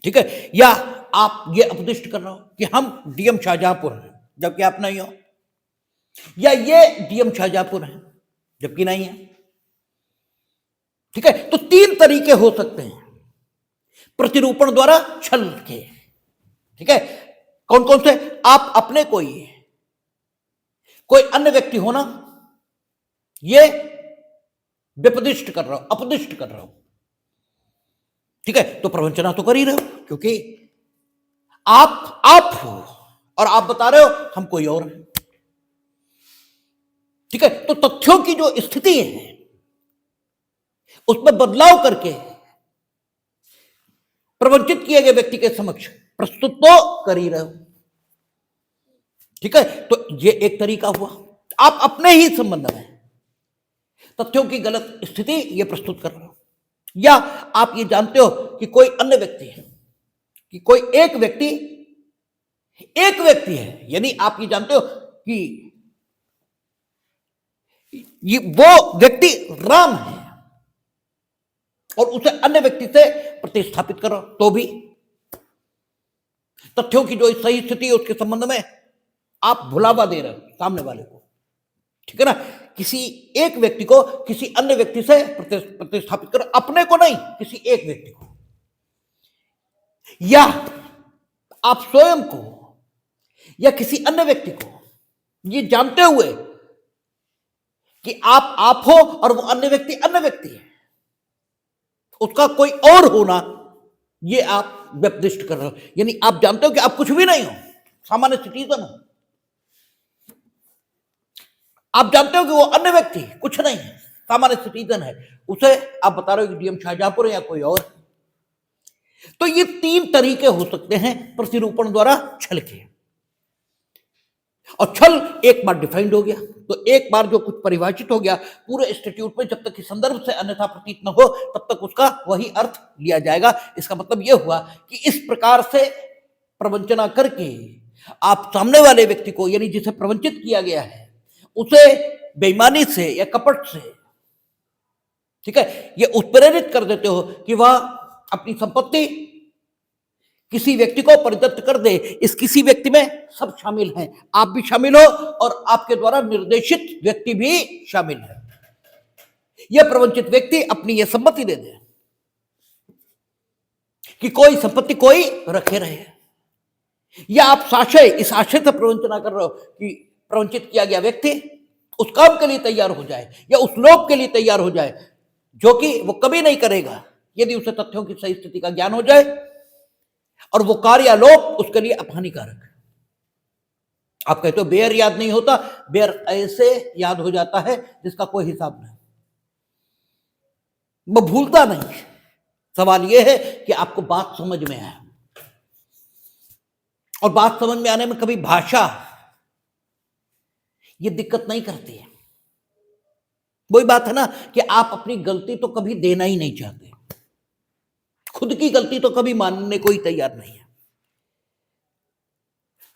ठीक है, या आप ये उपदिष्ट कर रहे हो कि हम डीएम शाहजहांपुर हैं जबकि आप नहीं हो, या ये डीएम शाहजहांपुर हैं जबकि नहीं है, ठीक है, तो तीन तरीके हो सकते हैं प्रतिरूपण द्वारा छल के, ठीक है, कौन कौन से, आप अपने कोई अन्य व्यक्ति होना, ये व्यपदिष्ट कर रहा हो, अपदिष्ट कर रहा हो, ठीक है, तो प्रवंचना तो कर ही रहे हो, क्योंकि आप हो और आप बता रहे हो हम कोई और हैं, ठीक है, तो तथ्यों की जो स्थिति है उसमें बदलाव करके प्रवंचित किए गए व्यक्ति के समक्ष प्रस्तुत तो कर ही रहे हो, ठीक है, तो ये एक तरीका हुआ, आप अपने ही संबंध में तथ्यों की गलत स्थिति ये प्रस्तुत कर रहे हो, या आप ये जानते हो कि कोई अन्य व्यक्ति है, कि कोई एक व्यक्ति है, यानी आप ये जानते हो कि ये वो व्यक्ति राम है और उसे अन्य व्यक्ति से प्रतिस्थापित करो, तो भी तथ्यों की जो सही स्थिति है उसके संबंध में आप भुलावा दे रहे हो सामने वाले को, ठीक है ना, किसी एक व्यक्ति को किसी अन्य व्यक्ति से प्रतिस्थापित करो, अपने को नहीं, किसी एक व्यक्ति को, या आप स्वयं को या किसी अन्य व्यक्ति को ये जानते हुए कि आप हो और वो अन्य व्यक्ति है, उसका कोई और होना, ये आप व्यपदिष्ट कर रहे हो, यानी आप जानते हो कि आप कुछ भी नहीं हो, सामान्य सिटीजन हो, आप जानते हो कि वो अन्य व्यक्ति कुछ नहीं है, सामान्य सिटीजन है, उसे आप बता रहे हो कि डीएम शाहजहांपुर है या कोई और, तो ये तीन तरीके हो सकते हैं प्रतिरूपण द्वारा छल के, और छल एक बार डिफाइंड हो गया, तो एक बार जो कुछ परिभाषित हो गया पूरे इंस्टीट्यूट में, जब तक कि संदर्भ से अन्यथा प्रतीत न हो तब तक उसका वही अर्थ लिया जाएगा। इसका मतलब यह हुआ कि इस प्रकार से प्रवंचना करके आप सामने वाले व्यक्ति को, यानी जिसे प्रवंचित किया गया है, उसे बेईमानी से या कपट से, ठीक है, ये उत्प्रेरित कर देते हो कि वह अपनी संपत्ति किसी व्यक्ति को परिदत्त कर दे। इस किसी व्यक्ति में सब शामिल हैं, आप भी शामिल हो और आपके द्वारा निर्देशित व्यक्ति भी शामिल है। यह प्रवंचित व्यक्ति अपनी यह सम्मति दे दे कि कोई संपत्ति कोई रखे रहे, या आप साशय, इस आशय से प्रवंचना कर रहे हो कि प्रवंचित किया गया व्यक्ति उस काम के लिए तैयार हो जाए या उस लोक के लिए तैयार हो जाए जो कि वो कभी नहीं करेगा यदि उसे तथ्यों की सही स्थिति का ज्ञान हो जाए, और वो कार्य या लोक उसके लिए अपहानिकारक है। आप कहते हो बेयर याद नहीं होता, बेयर ऐसे याद हो जाता है जिसका कोई हिसाब नहीं, वो भूलता नहीं। सवाल यह है कि आपको बात समझ में आए, और बात समझ में आने में कभी भाषा ये दिक्कत नहीं करती है। वही बात है ना कि आप अपनी गलती तो कभी देना ही नहीं चाहते, खुद की गलती तो कभी मानने को ही तैयार नहीं है।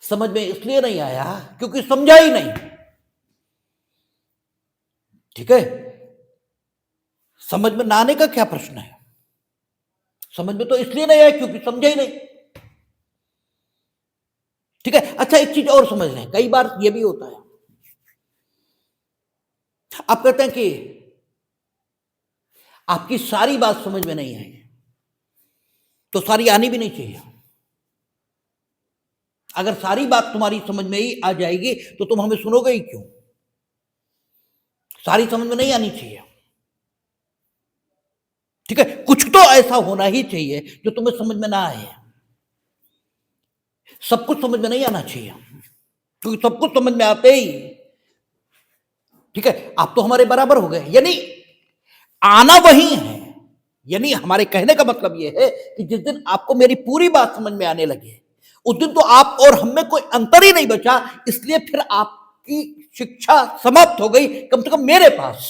समझ में इसलिए नहीं आया क्योंकि समझा ही नहीं, ठीक है। समझ में ना आने का क्या प्रश्न है, समझ में तो इसलिए नहीं आया क्योंकि समझा ही नहीं, ठीक है। अच्छा, एक चीज और समझ लें, कई बार यह भी होता है, आप कहते हैं कि आपकी सारी बात समझ में नहीं आई, तो सारी आनी भी नहीं चाहिए। अगर सारी बात तुम्हारी समझ में ही आ जाएगी तो तुम हमें सुनोगे ही क्यों? सारी समझ में नहीं आनी चाहिए, ठीक है। कुछ तो ऐसा होना ही चाहिए जो तुम्हें समझ में ना आए। सब कुछ समझ में नहीं आना चाहिए, क्योंकि सब कुछ समझ में आते ही, ठीक है, आप तो हमारे बराबर हो गए। यानी आना वही है, यानी हमारे कहने का मतलब यह है कि जिस दिन आपको मेरी पूरी बात समझ में आने लगे उस दिन तो आप और हम में कोई अंतर ही नहीं बचा। इसलिए फिर आपकी शिक्षा समाप्त हो गई, कम से कम मेरे पास,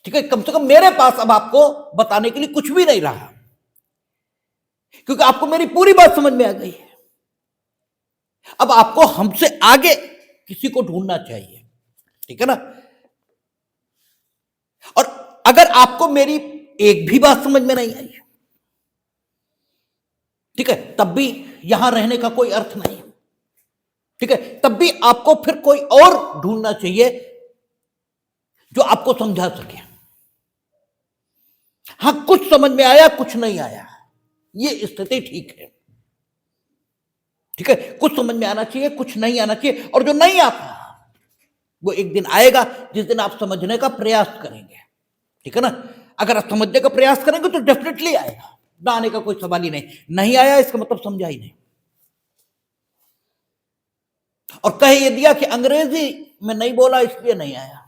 ठीक है। कम से कम मेरे पास अब आपको बताने के लिए कुछ भी नहीं रहा, क्योंकि आपको मेरी पूरी बात समझ में आ गई है। अब आपको हमसे आगे किसी को ढूंढना चाहिए, ठीक है ना। और अगर आपको मेरी एक भी बात समझ में नहीं आई, ठीक है, तब भी यहां रहने का कोई अर्थ नहीं, ठीक है। तब भी आपको फिर कोई और ढूंढना चाहिए जो आपको समझा सके। हां, कुछ समझ में आया, कुछ नहीं आया, ये स्थिति ठीक है, ठीक है। कुछ समझ में आना चाहिए, कुछ नहीं आना चाहिए, और जो नहीं आता वो एक दिन आएगा जिस दिन आप समझने का प्रयास करेंगे, ठीक है ना। अगर आप समझने का प्रयास करेंगे तो डेफिनेटली आएगा, ना आने का कोई सवाल ही नहीं। नहीं आया इसका मतलब समझा ही नहीं। और कह ये दिया कि अंग्रेजी में नहीं बोला इसलिए नहीं आया।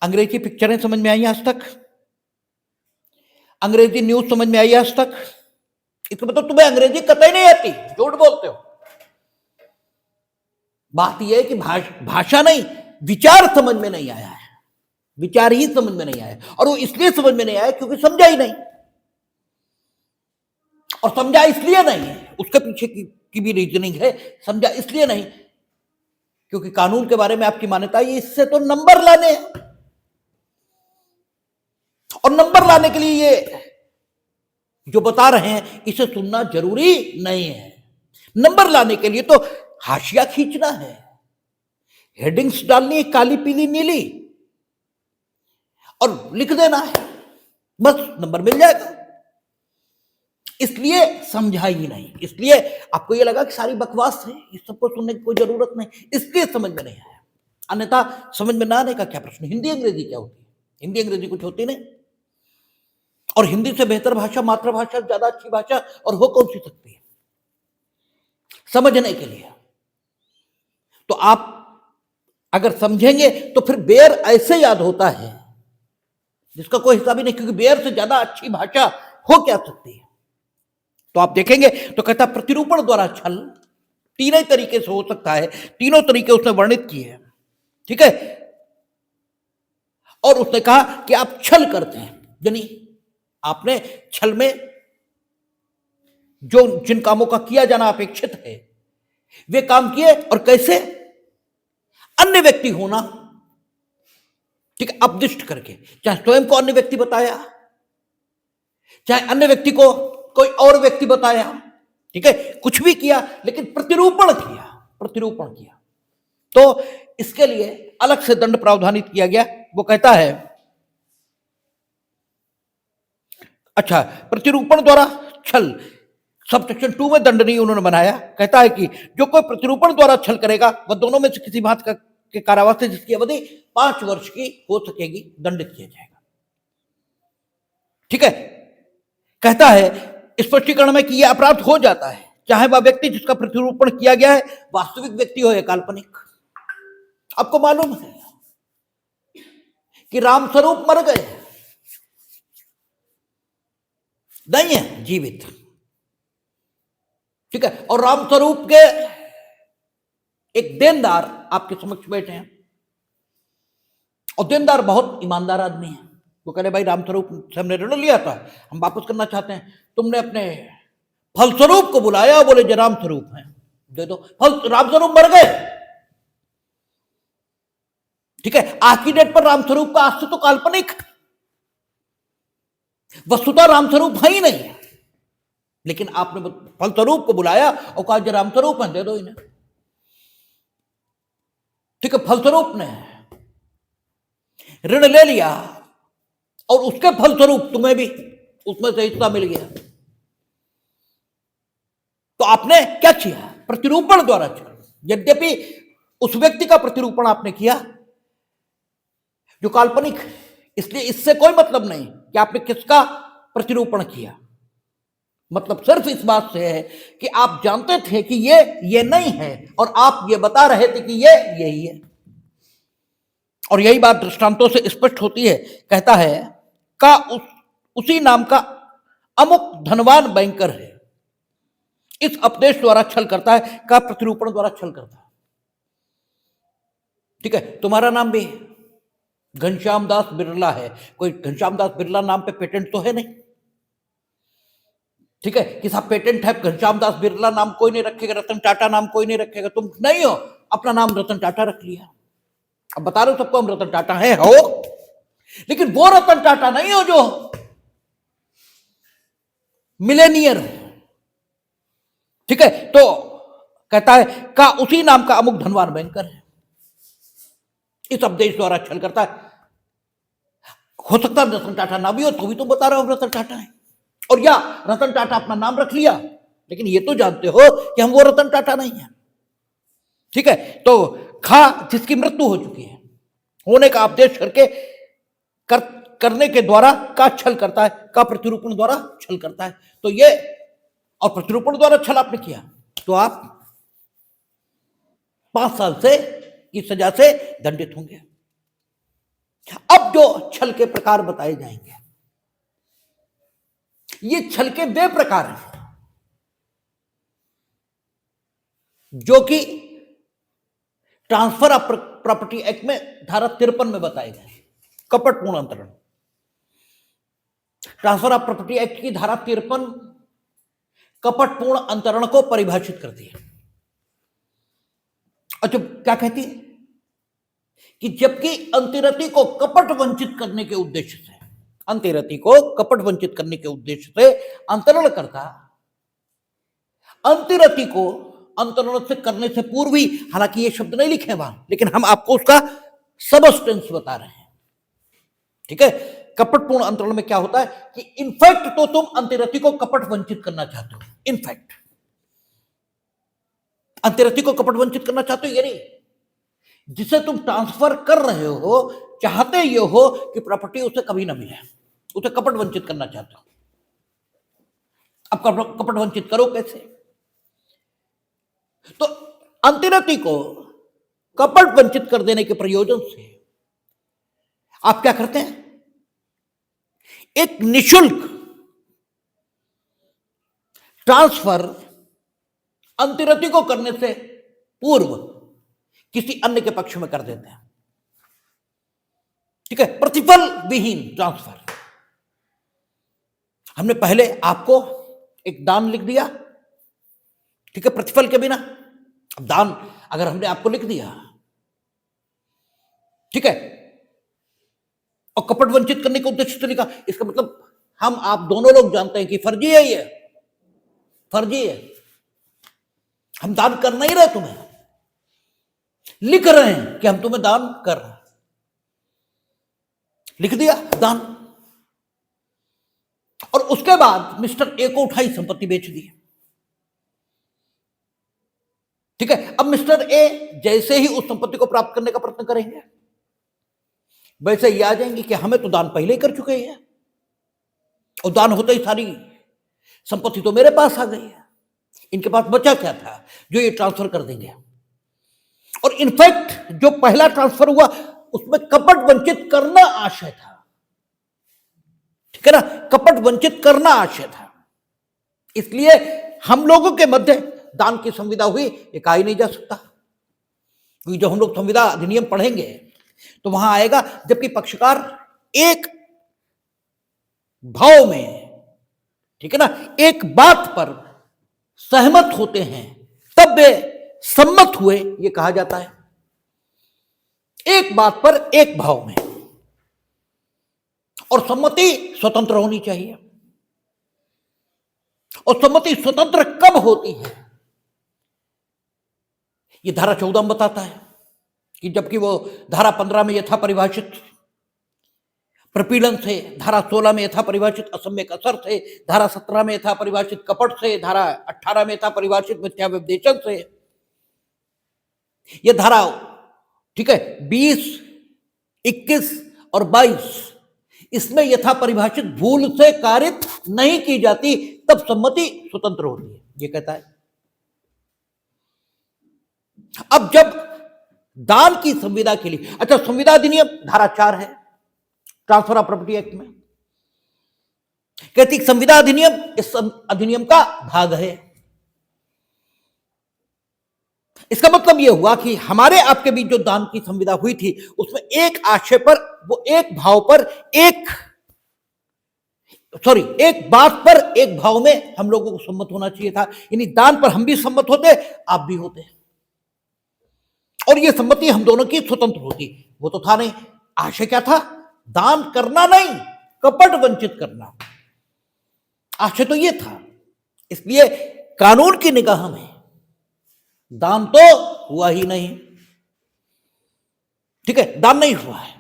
अंग्रेजी पिक्चरें समझ में आई आज तक? अंग्रेजी न्यूज समझ में आई आज तक? इसका मतलब तुम्हें अंग्रेजी कतई नहीं आती, झूठ बोलते हो। बात यह है कि भाषा नहीं, विचार समझ में नहीं आया है, विचार ही समझ में नहीं आया। और वो इसलिए समझ में नहीं आया क्योंकि समझा ही नहीं, और समझा इसलिए नहीं है, उसके पीछे की भी रीजनिंग है। समझा इसलिए नहीं क्योंकि कानून के बारे में आपकी मान्यता है इससे तो नंबर लाने हैं, और नंबर लाने के लिए ये जो बता रहे हैं इसे सुनना जरूरी नहीं है। नंबर लाने के लिए तो हाशिया खींचना है, हेडिंग्स डालनी है काली पीली नीली, और लिख देना है, बस नंबर मिल जाएगा। इसलिए समझा ही नहीं, इसलिए आपको ये लगा कि सारी बकवास है, इस सबको सुनने की कोई जरूरत नहीं, इसलिए समझ में नहीं आया। अन्यथा समझ में ना आने का क्या प्रश्न। हिंदी अंग्रेजी क्या होती है? हिंदी अंग्रेजी कुछ होती नहीं, और हिंदी से बेहतर भाषा, मातृभाषा, ज्यादा अच्छी भाषा और हो कौन सी सकती है समझने के लिए। तो आप अगर समझेंगे तो फिर बेयर ऐसे याद होता है जिसका कोई हिसाब ही नहीं, क्योंकि बेयर से ज्यादा अच्छी भाषा हो क्या सकती है। तो आप देखेंगे तो कहता प्रतिरूपण द्वारा छल तीन ही तरीके से हो सकता है, तीनों तरीके उसने वर्णित किए हैं, ठीक है। और उसने कहा कि आप छल करते हैं, यानी आपने छल में जो जिन कामों का किया जाना अपेक्षित है वे काम किए, और कैसे? अन्य व्यक्ति होना, ठीक है, अपदिष्ट करके, चाहे स्वयं को अन्य व्यक्ति बताया, चाहे अन्य व्यक्ति को कोई और व्यक्ति बताया, ठीक है, कुछ भी किया लेकिन प्रतिरूपण किया, प्रतिरूपण किया। तो इसके लिए अलग से दंड प्रावधानित किया गया। वो कहता है, अच्छा, प्रतिरूपण द्वारा छल सब सेक्शन 2 में दंड नहीं उन्होंने बनाया। कहता है कि जो कोई प्रतिरूपण द्वारा छल करेगा वह दोनों में से किसी बात के कारावास से जिसकी अवधि 5 वर्ष की हो सकेगी दंडित किया जाएगा, ठीक है। कहता है स्पष्टीकरण में कि यह अपराध हो जाता है चाहे वह व्यक्ति जिसका प्रतिरूपण किया गया है वास्तविक व्यक्ति हो या काल्पनिक। आपको मालूम है कि रामस्वरूप मर गए, नहीं है, जीवित, ठीक है। और रामस्वरूप के एक देनदार आपके समक्ष बैठे हैं, और देनदार बहुत ईमानदार आदमी है। वो कह रहे भाई रामस्वरूप से हमने ऋण लिया था, हम वापस करना चाहते हैं, तुमने अपने फलस्वरूप को बुलाया, बोले जो रामस्वरूप हैं दे दो। फल रामस्वरूप मर गए, ठीक है। आज की डेट पर रामस्वरूप का अस्तित्व तो काल्पनिक, वस्तुतः रामस्वरूप है ही नहीं, लेकिन आपने फलस्वरूप को बुलाया और कहा जो रामस्वरूप है दे दो इन्हें, ठीक है। फलस्वरूप ने ऋण ले लिया और उसके फलस्वरूप तुम्हें भी उसमें से हिस्सा मिल गया। तो आपने क्या किया? प्रतिरूपण द्वारा छल। यद्यपि उस व्यक्ति का प्रतिरूपण आपने किया जो काल्पनिक है, इसलिए इससे कोई मतलब नहीं कि आपने किसका प्रतिरूपण किया। मतलब सिर्फ इस बात से है कि आप जानते थे कि ये नहीं है और आप ये बता रहे थे कि ये यही है। और यही बात दृष्टांतों से स्पष्ट होती है। कहता है का उसी नाम का अमुक धनवान बैंकर है। इस उपदेश द्वारा छल करता है, का प्रतिरूपण द्वारा छल करता है। ठीक है, तुम्हारा नाम भी घनश्याम दास बिरला है, कोई घनश्याम दास बिरला नाम पे पेटेंट तो है नहीं। ठीक है, कि साहब पेटेंट है घनश्याम दास बिरला नाम कोई नहीं रखेगा, रतन टाटा नाम कोई नहीं रखेगा। तुम नहीं हो, अपना नाम रतन टाटा रख लिया। अब बता रहे हो सबको हम रतन टाटा है, हो, लेकिन वो रतन टाटा नहीं हो जो मिलेनियर है। ठीक है, तो कहता है का उसी नाम का अमुक धनवान बैंकर है। इस उपदेश द्वारा छल करता है। हो सकता है रतन टाटा ना भी हो, तो भी तुम बता रहे हो रतन टाटा है, और या रतन टाटा अपना नाम रख लिया, लेकिन ये तो जानते हो कि हम वो रतन टाटा नहीं है। ठीक है, तो खा जिसकी मृत्यु हो चुकी है, होने का उपदेश करके करने के द्वारा का छल करता है, का प्रतिरूपण द्वारा छल करता है। तो ये, और प्रतिरूपण द्वारा छल आपने किया तो आप 5 साल से की सजा से दंडित होंगे। अब जो छल के प्रकार बताए जाएंगे, ये छल के 2 प्रकार हैं जो कि ट्रांसफर ऑफ प्रॉपर्टी एक्ट में धारा 53 में बताए गए। कपटपूर्ण अंतरण, ट्रांसफर ऑफ प्रॉपर्टी एक्ट की धारा 53 कपटपूर्ण अंतरण को परिभाषित करती है। और जब क्या कहती है कि जबकि अंतिरति को कपट वंचित करने के उद्देश्य से, अंतिरति को कपट वंचित करने के उद्देश्य से अंतरण करता, अंतिरति को अंतरण से करने से पूर्व ही, हालांकि ये शब्द नहीं लिखे वहां, लेकिन हम आपको उसका सबस्टेंस बता रहे हैं। ठीक है, कपटपूर्ण अंतरण में क्या होता है कि इनफैक्ट तो तुम अंतिरति को कपट वंचित करना चाहते हो, इनफैक्ट अंतिरति को कपट वंचित करना चाहते हो, ये नहीं, जिसे तुम ट्रांसफर कर रहे हो चाहते ये हो कि प्रॉपर्टी उसे कभी ना मिले, उसे कपट वंचित करना चाहते हो। अब कपट वंचित करो कैसे? तो अंतिरति को कपट वंचित कर देने के प्रयोजन से आप क्या करते हैं, एक निशुल्क ट्रांसफर अंतिरति को करने से पूर्व किसी अन्य के पक्ष में कर देते हैं। ठीक है, प्रतिफल विहीन ट्रांसफर। हमने पहले आपको एक दान लिख दिया, ठीक है, प्रतिफल के बिना। अब दान अगर हमने आपको लिख दिया, ठीक है, और कपट वंचित करने के उद्देश्य से लिखा, इसका मतलब हम आप दोनों लोग जानते हैं कि फर्जी है, ये फर्जी है, हम दान कर नहीं रहे, तुम्हें लिख रहे हैं कि हम तुम्हें दान कर रहे हैं, लिख दिया दान, और उसके बाद मिस्टर ए को उठाई संपत्ति बेच दी। ठीक है, अब मिस्टर ए जैसे ही उस संपत्ति को प्राप्त करने का प्रयत्न करेंगे, वैसे ही आ जाएंगे कि हमें तो दान पहले ही कर चुके हैं, और दान होते ही सारी संपत्ति तो मेरे पास आ गई है, इनके पास बचा क्या था जो ये ट्रांसफर कर देंगे। और इनफैक्ट जो पहला ट्रांसफर हुआ उसमें कपट वंचित करना आशय था। ठीक है ना, कपट वंचित करना आशय था, इसलिए हम लोगों के मध्य दान की संविदा हुई, ये कहा ही नहीं जा सकता। क्योंकि जब हम लोग संविदा अधिनियम पढ़ेंगे तो वहां आएगा जबकि पक्षकार एक भाव में, ठीक है ना, एक बात पर सहमत होते हैं तब वे सम्मत हुए, ये कहा जाता है। एक बात पर एक भाव में, और सम्मति स्वतंत्र होनी चाहिए। और सम्मति स्वतंत्र कब होती है, ये धारा 14 में बताता है कि जबकि वो धारा 15 में यह था परिभाषित, प्रपीड़न से, धारा 16 में यथा परिभाषित असम्यक असर से, धारा 17 में यथा परिभाषित कपट से, धारा 18 में यथा परिभाषित मिथ्या व्यपदेशन से, ये धारा, ठीक है, 20, 21 और 22, इसमें यथा परिभाषित भूल से कारित नहीं की जाती, तब सम्मति स्वतंत्र होती है, ये कहता है। अब जब दान की संविदा के लिए, अच्छा, संविदा अधिनियम धारा 4 है ट्रांसफर ऑफ प्रॉपर्टी एक्ट में, कहती संविदा अधिनियम इस अधिनियम का भाग है। इसका मतलब यह हुआ कि हमारे आपके बीच जो दान की संविदा हुई थी, उसमें एक आशय पर, वो एक भाव पर, एक बात पर एक भाव में हम लोगों को सम्मत होना चाहिए था। यानी दान पर हम भी सम्मत होते, आप भी होते, और यह सम्मति हम दोनों की स्वतंत्र होती। वो तो था नहीं, आशय क्या था? दान करना नहीं, कपट वंचित करना, आशय तो यह था। इसलिए कानून की निगाह में दान तो हुआ ही नहीं, ठीक है, दान नहीं हुआ है,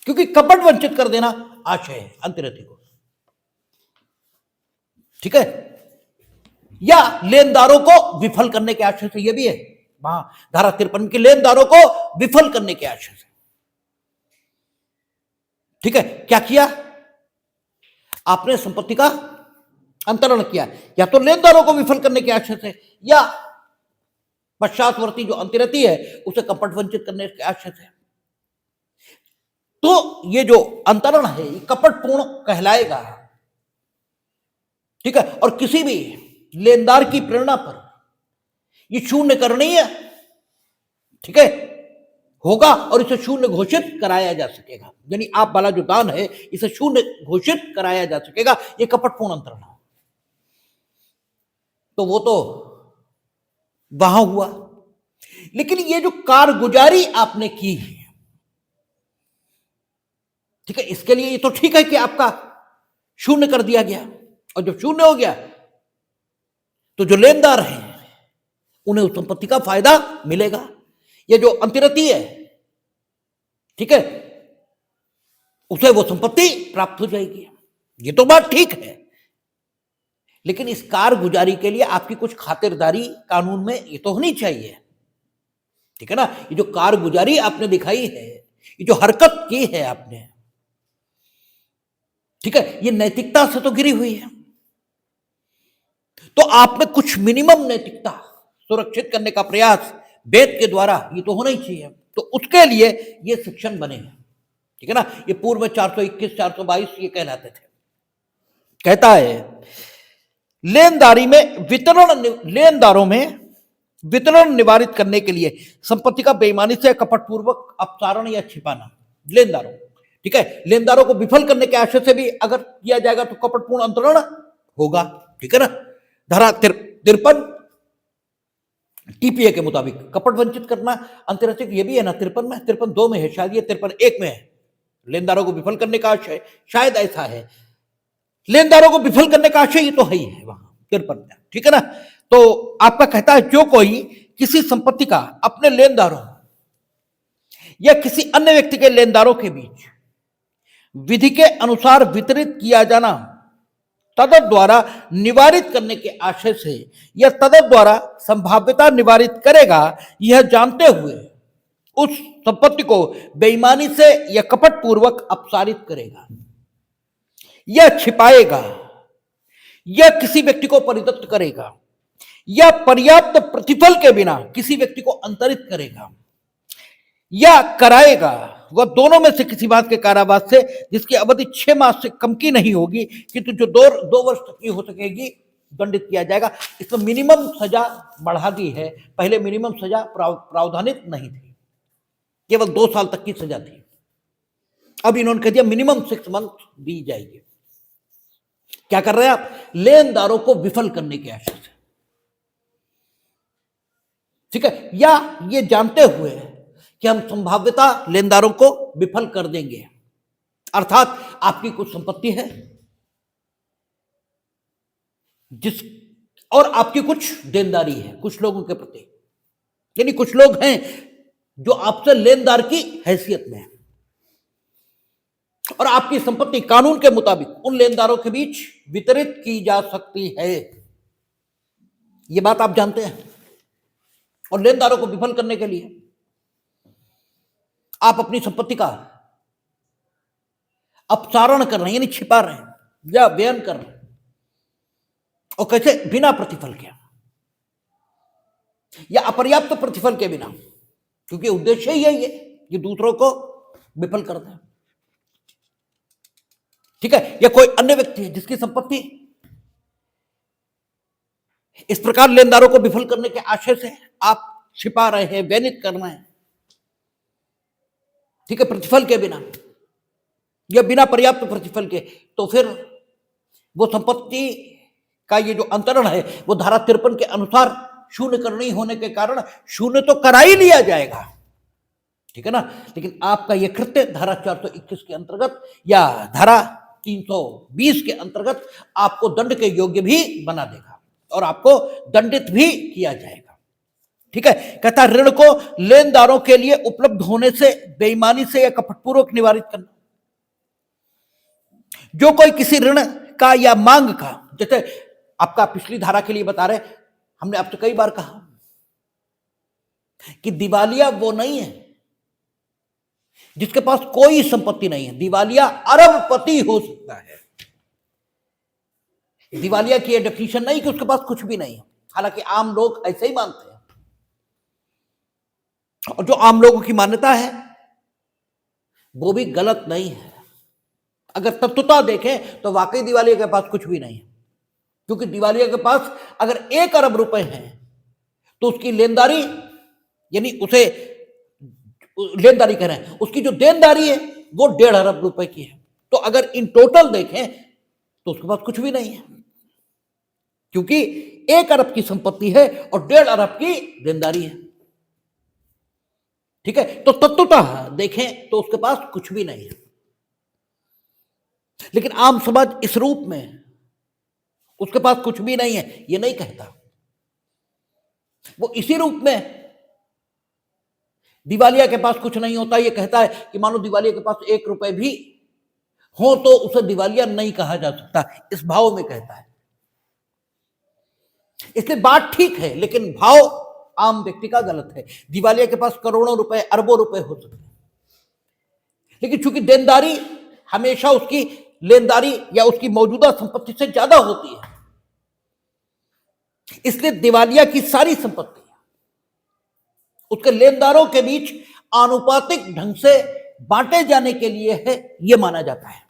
क्योंकि कपट वंचित कर देना आशय है अंतरति को, ठीक है, या लेनदारों को विफल करने के आशय से, यह भी है वहां धारा 53 के लेनदारों को विफल करने के आशय से, ठीक है। क्या किया आपने? संपत्ति का अंतरण किया, या तो लेनदारों को विफल करने के आशय से, या पश्चातवर्ती जो अंतरति है उसे कपट वंचित करने के आशय से। तो ये जो अंतरण है ये कपटपूर्ण कहलाएगा, ठीक है। और किसी भी लेनदार की प्रेरणा पर ये शून्य करनी है, ठीक है, होगा, और इसे शून्य घोषित कराया जा सकेगा। यानी आप वाला जो दान है इसे शून्य घोषित कराया जा सकेगा, ये कपटपूर्ण अंतरण है। तो वो तो वहां हुआ, लेकिन ये जो कारगुजारी आपने की है, ठीक है, इसके लिए ये तो ठीक है कि आपका शून्य कर दिया गया, और जब शून्य हो गया तो जो लेनदार हैं उन्हें उस संपत्ति का फायदा मिलेगा। ये जो अंतरति है, ठीक है, उसे वो संपत्ति प्राप्त हो जाएगी, ये तो बात ठीक है। लेकिन इस कारगुजारी के लिए आपकी कुछ खातिरदारी कानून में ये तो होनी चाहिए, ठीक है ना। ये जो कारगुजारी आपने दिखाई है, ये जो हरकत की है आपने, ठीक है, ये नैतिकता से तो गिरी हुई है। तो आपने कुछ मिनिमम नैतिकता सुरक्षित करने का प्रयास वेद के द्वारा ये तो होना ही चाहिए। तो उसके लिए ये सेक्शन बने हैं, ठीक है ना। ये पूर्व में 421, 422 ये कहलाते थे। कहता है लेनदारों में वितरण निवारित करने के लिए संपत्ति का बेईमानी से कपटपूर्वक अपसारण या छिपाना, लेनदारों, ठीक है, लेनदारों को विफल करने के आशय से भी अगर किया जाएगा तो कपटपूर्ण अंतरण होगा, ठीक है ना। धारा 53 टीपीए के मुताबिक कपट वंचित करना अंतरचिक, ये भी है ना 53 में, 53(2) में है शायद, ये 53(1) में है। लेनदारों को विफल करने का आशय शायद ऐसा है, लेनदारों को विफल करने का आशय ये तो है ही है वहां 53 में, ठीक है ना। तो आपका कहता है जो कोई किसी संपत्ति का अपने लेनदारों या किसी अन्य व्यक्ति के लेनदारों के बीच विधि के अनुसार वितरित किया जाना तदत द्वारा निवारित करने के आशय से या तदत द्वारा संभाव्यता निवारित करेगा, यह जानते हुए उस संपत्ति को बेईमानी से या कपट पूर्वक अपसारित करेगा, या छिपाएगा, या किसी व्यक्ति को परिदत्त करेगा, या पर्याप्त प्रतिफल के बिना किसी व्यक्ति को अंतरित करेगा, या कराएगा, वह दोनों में से किसी बात के कारावास से जिसकी अवधि 6 मास से कम की नहीं होगी, किंतु जो 2 वर्ष तक की हो सकेगी, दंडित किया जाएगा। इसमें मिनिमम सजा बढ़ा दी है, पहले मिनिमम सजा प्रावधानित नहीं थी, केवल 2 साल तक की सजा थी, अब इन्होंने कह दिया मिनिमम 6 मंथ दी जाएगी। क्या कर रहे हैं आप? लेनदारों को विफल करने के आशय से, ठीक है, या ये जानते हुए कि हम संभाव्यता लेनदारों को विफल कर देंगे, अर्थात आपकी कुछ संपत्ति है और आपकी कुछ देनदारी है कुछ लोगों के प्रति, यानी कुछ लोग हैं जो आपसे लेनदार की हैसियत में है, और आपकी संपत्ति कानून के मुताबिक उन लेनदारों के बीच वितरित की जा सकती है। यह बात आप जानते हैं। और लेनदारों को विफल करने के लिए आप अपनी संपत्ति का अपसारण कर रहे हैं, यानी छिपा रहे हैं या बयान कर रहे हैं। और कैसे? बिना प्रतिफल के या अपर्याप्त प्रतिफल के बिना, क्योंकि उद्देश्य ही यही है कि दूसरों को विफल करते हैं। ठीक है? या कोई अन्य व्यक्ति है जिसकी संपत्ति इस प्रकार लेनदारों को विफल करने के आशय से आप छिपा रहे हैं, वैनित कर रहे हैं, ठीक है, प्रतिफल के बिना या बिना पर्याप्त प्रतिफल के, तो फिर वो संपत्ति का ये जो अंतरण है वो धारा 53 के अनुसार शून्य करनी होने के कारण शून्य तो करा ही लिया जाएगा, ठीक है ना। लेकिन आपका यह कृत्य धारा 421 के अंतर्गत या धारा 320 के अंतर्गत आपको दंड के योग्य भी बना देगा और आपको दंडित भी किया जाएगा। ठीक है? कहता है ऋण को लेनदारों के लिए उपलब्ध होने से बेईमानी से या कपटपूर्वक निवारित करना। जो कोई किसी ऋण का या मांग का, जैसे आपका पिछली धारा के लिए बता रहे, हमने आपसे कई बार कहा कि दिवालिया वो नहीं है जिसके पास कोई संपत्ति नहीं है। दिवालिया अरबपति हो सकता है। दिवालिया की यह डेफिनेशन नहीं कि उसके पास कुछ भी नहीं है, हालांकि आम लोग ऐसे ही मानते हैं। और जो आम लोगों की मान्यता है वो भी गलत नहीं है। अगर तत्वता देखें तो वाकई दिवालिया के पास कुछ भी नहीं है, क्योंकि दिवालिया के पास अगर 1 अरब रुपए हैं तो उसकी लेनदारी, यानी उसे लेनदारी कह रहे हैं, उसकी जो देनदारी है वो 1.5 अरब रुपए की है। तो अगर इन टोटल देखें तो उसके पास कुछ भी नहीं है, क्योंकि 1 अरब की संपत्ति है और 1.5 अरब की देनदारी है। ठीक है? तो तत्वतः देखें तो उसके पास कुछ भी नहीं है। लेकिन आम समाज इस रूप में उसके पास कुछ भी नहीं है ये नहीं कहता। वो इसी रूप में दिवालिया के पास कुछ नहीं होता ये कहता है कि मानो दिवालिया के पास 1 रुपए भी हो तो उसे दिवालिया नहीं कहा जा सकता, इस भाव में कहता है। इसलिए बात ठीक है, लेकिन भाव आम व्यक्ति का गलत है। दिवालिया के पास करोड़ों रुपए, अरबों रुपए हो सकते हैं, लेकिन चूंकि देनदारी हमेशा उसकी लेनदारी या उसकी मौजूदा संपत्ति से ज्यादा होती है, इसलिए दिवालिया की सारी संपत्ति उसके लेनदारों के बीच आनुपातिक ढंग से बांटे जाने के लिए है, यह माना जाता है।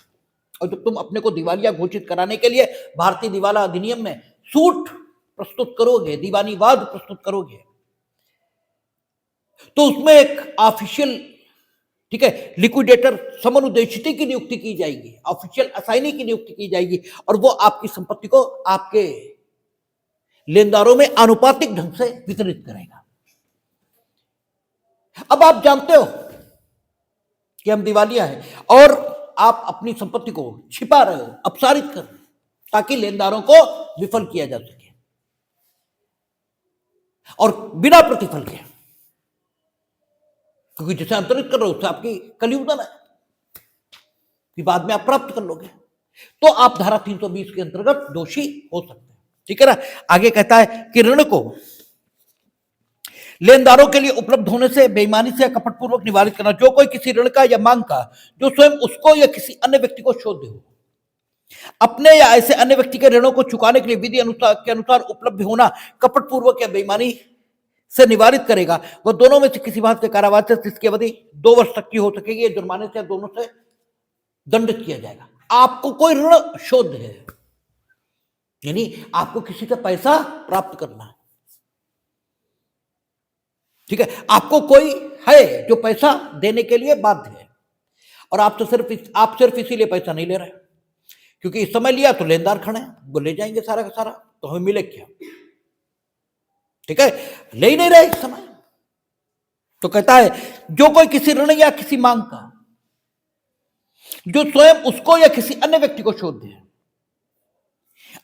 और जब तुम अपने को दिवालिया घोषित कराने के लिए भारतीय दिवाला अधिनियम में सूट प्रस्तुत करोगे, दीवानीवाद प्रस्तुत करोगे, तो उसमें एक ऑफिशियल, ठीक है, लिक्विडेटर समनुदेशिती की नियुक्ति की जाएगी, ऑफिशियल असाइनी की नियुक्ति की जाएगी, और वो आपकी संपत्ति को आपके लेनदारों में आनुपातिक ढंग से वितरित करेगा। अब आप जानते हो कि हम दिवालिया हैं और आप अपनी संपत्ति को छिपा रहे हो, अपसारित कर रहे हो, ताकि लेनदारों को विफल किया जा सके और बिना प्रतिफल के, क्योंकि जिसे अंतरित कर रहे हो उससे आपकी कलियुगन है कि बाद में आप प्राप्त कर लोगे, तो आप धारा 320 के अंतर्गत दोषी हो सकते हैं। ठीक है ना? आगे कहता है कि ऋण को लेनदारों के लिए उपलब्ध होने से बेईमानी से कपटपूर्वक निवारित करना। जो कोई किसी ऋण का या मांग का जो स्वयं उसको या किसी अन्य व्यक्ति को शोध्य हो, अपने या ऐसे अन्य व्यक्ति के ऋणों को चुकाने के लिए विधि के अनुसार उपलब्ध होना कपटपूर्वक या बेईमानी से निवारित करेगा, वह दोनों में से किसी बात के कारावास से जिसकी अवधि 2 वर्ष तक की हो सकेगी, जुर्माने से दोनों से दंडित किया जाएगा। आपको कोई ऋण शोध है, यानी आपको किसी से पैसा प्राप्त करना है, ठीक है, आपको कोई है जो पैसा देने के लिए बाध्य है, और आप सिर्फ इसीलिए पैसा नहीं ले रहे क्योंकि इस समय लिया तो लेनदार खड़े हैं, वो ले जाएंगे सारा का सारा, तो हमें मिले क्या? ठीक है, ले ही नहीं रहे इस समय। तो कहता है जो कोई किसी ऋण या किसी मांग का जो स्वयं उसको या किसी अन्य व्यक्ति को शोध दे,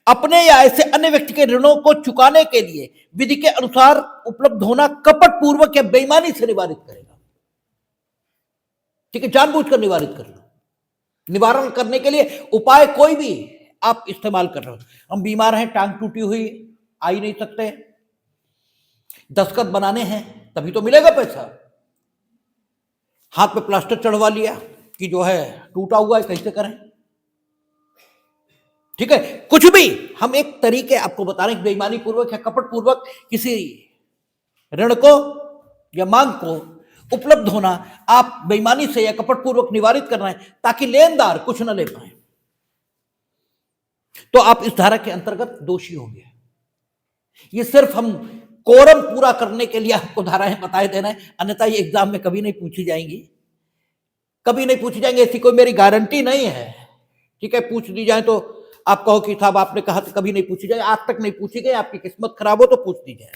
अपने या ऐसे अन्य व्यक्ति के ऋणों को चुकाने के लिए विधि के अनुसार उपलब्ध होना कपट पूर्वक या बेईमानी से निवारित करेगा। ठीक है, जानबूझकर निवारित कर लो, निवारण करने के लिए उपाय कोई भी आप इस्तेमाल कर रहे हो। हम बीमार हैं, टांग टूटी हुई, आ ही नहीं सकते, दस्तखत बनाने हैं तभी तो मिलेगा पैसा। हाथ पे प्लास्टर चढ़वा लिया कि जो है टूटा हुआ है, कैसे करें? ठीक है, कुछ भी हम एक तरीके आपको बता रहे हैं, बेईमानी पूर्वक या कपट पूर्वक किसी ऋण को या मांग को उपलब्ध होना आप बेईमानी से या कपट पूर्वक निवारित कर रहे हैं ताकि लेनदार कुछ न ले पाए, तो आप इस धारा के अंतर्गत दोषी होंगे। ये सिर्फ हम कोरम पूरा करने के लिए आपको धाराएं बताए दे रहे हैं, अन्यथा ये एग्जाम में कभी नहीं पूछी जाएंगी, कभी नहीं पूछी जाएंगी, ऐसी कोई मेरी गारंटी नहीं है। ठीक है, पूछ दी जाए तो आप कहो कि साहब आपने कहा तो कभी नहीं पूछी जाए, आज तक नहीं पूछी गई, आपकी किस्मत खराब हो तो पूछ दी जाए।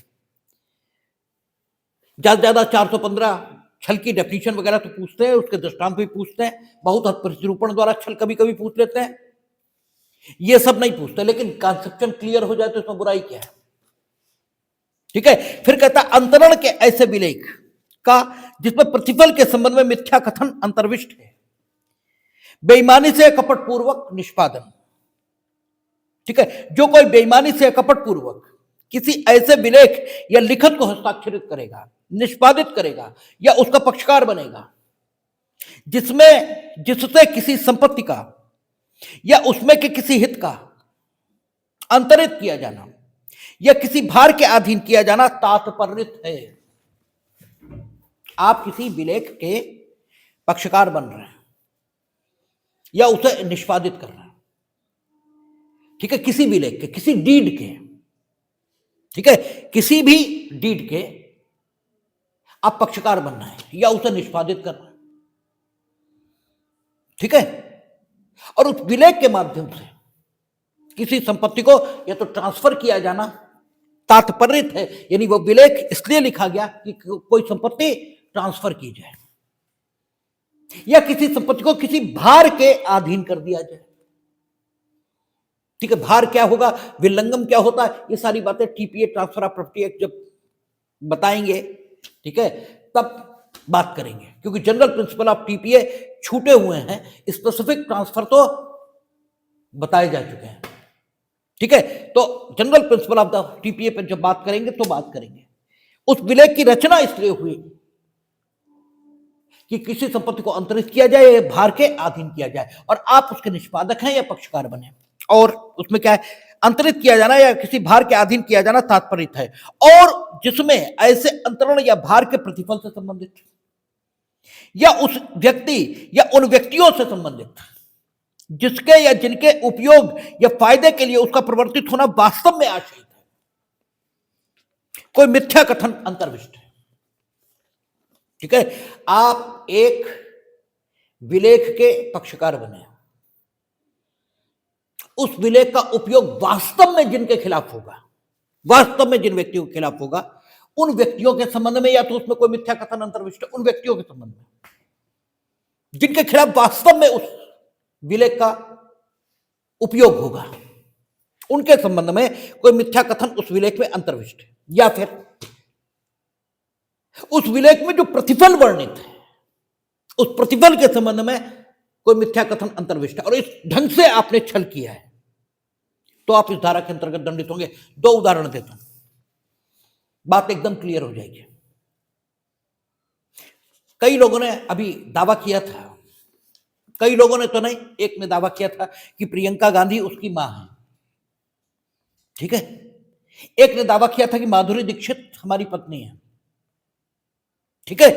ज्यादा से ज्यादा 415 छल की डेफिनेशन वगैरह तो पूछते हैं, उसके दृष्टांत भी पूछते हैं, बहुत हद प्रतिरूपण द्वारा छल कभी कभी पूछ लेते हैं, ये सब नहीं पूछते, लेकिन कॉन्सेप्शन क्लियर हो जाए तो इसमें बुराई क्या है? ठीक है, फिर कहता अंतरण के ऐसे विलेख का जिसमें प्रतिफल के संबंध में मिथ्या कथन अंतर्विष्ट है, बेईमानी से कपट पूर्वक निष्पादन। ठीक है, जो कोई बेईमानी से कपट पूर्वक किसी ऐसे विलेख या लिखत को हस्ताक्षरित करेगा, निष्पादित करेगा या उसका पक्षकार बनेगा जिससे किसी संपत्ति का या उसमें के किसी हित का अंतरित किया जाना या किसी भार के अधीन किया जाना तात्पर्यित है। आप किसी विलेख के पक्षकार बन रहे हैं या उसे निष्पादित कर रहे हैं, ठीक है, किसी विलेख के, किसी डीड के, ठीक है, किसी भी डीड के आप पक्षकार बनना है या उसे निष्पादित करना है। ठीक है, और उस विलेख के माध्यम से किसी संपत्ति को या तो ट्रांसफर किया जाना तात्पर्यित है, यानी वो विलेख इसलिए लिखा गया कि कोई संपत्ति ट्रांसफर की जाए या किसी संपत्ति को किसी भार के अधीन कर दिया जाए। ठीक है, भार क्या होगा, विलंगम क्या होता है, ये सारी बातें TPA transfer of property act जब बताएंगे, ठीक है, तब बात करेंगे, क्योंकि जनरल प्रिंसिपल ऑफ टीपीए छूटे हुए हैं, स्पेसिफिक ट्रांसफर तो बताए जा चुके हैं। ठीक है, तो general principle of the TPA पर जब बात करेंगे तो बात करेंगे। उस विलेख की रचना इसलिए हुई कि किसी संपत्ति को अंतरित किया जाए या भार के अधीन किया जाए, और आप उसके निष्पादक हैं या पक्षकार बने, और उसमें क्या है, अंतरित किया जाना या किसी भार के अधीन किया जाना तात्पर्यित है, और जिसमें ऐसे अंतरण या भार के प्रतिफल से संबंधित या उस व्यक्ति या उन व्यक्तियों से संबंधित जिसके या जिनके उपयोग या फायदे के लिए उसका प्रवर्तित होना वास्तव में आशयित है, कोई मिथ्या कथन अंतर्विष्ट है। ठीक है, आप एक विलेख के पक्षकार बने, उस विलेख का उपयोग वास्तव में जिनके खिलाफ होगा, वास्तव में जिन व्यक्तियों के खिलाफ होगा, उन व्यक्तियों के संबंध में, या तो उसमें कोई मिथ्या कथन अंतर्विष्ट है, उन व्यक्तियों के संबंध में जिनके खिलाफ वास्तव में उस विलेख का उपयोग होगा, उनके संबंध में कोई मिथ्या कथन उस विलेख में अंतर्विष्ट है, या फिर उस विलेख में जो प्रतिफल वर्णित है उस प्रतिफल के संबंध में कोई मिथ्या कथन अंतर्विष्ट है और इस ढंग से आपने छल किया है, तो आप इस धारा के अंतर्गत दंडित होंगे। 2 उदाहरण देता हूं, बात एकदम क्लियर हो जाएगी। कई लोगों ने अभी दावा किया था, कई लोगों ने तो नहीं, एक ने दावा किया था कि प्रियंका गांधी उसकी मां है। ठीक है, एक ने दावा किया था कि माधुरी दीक्षित हमारी पत्नी है। ठीक है,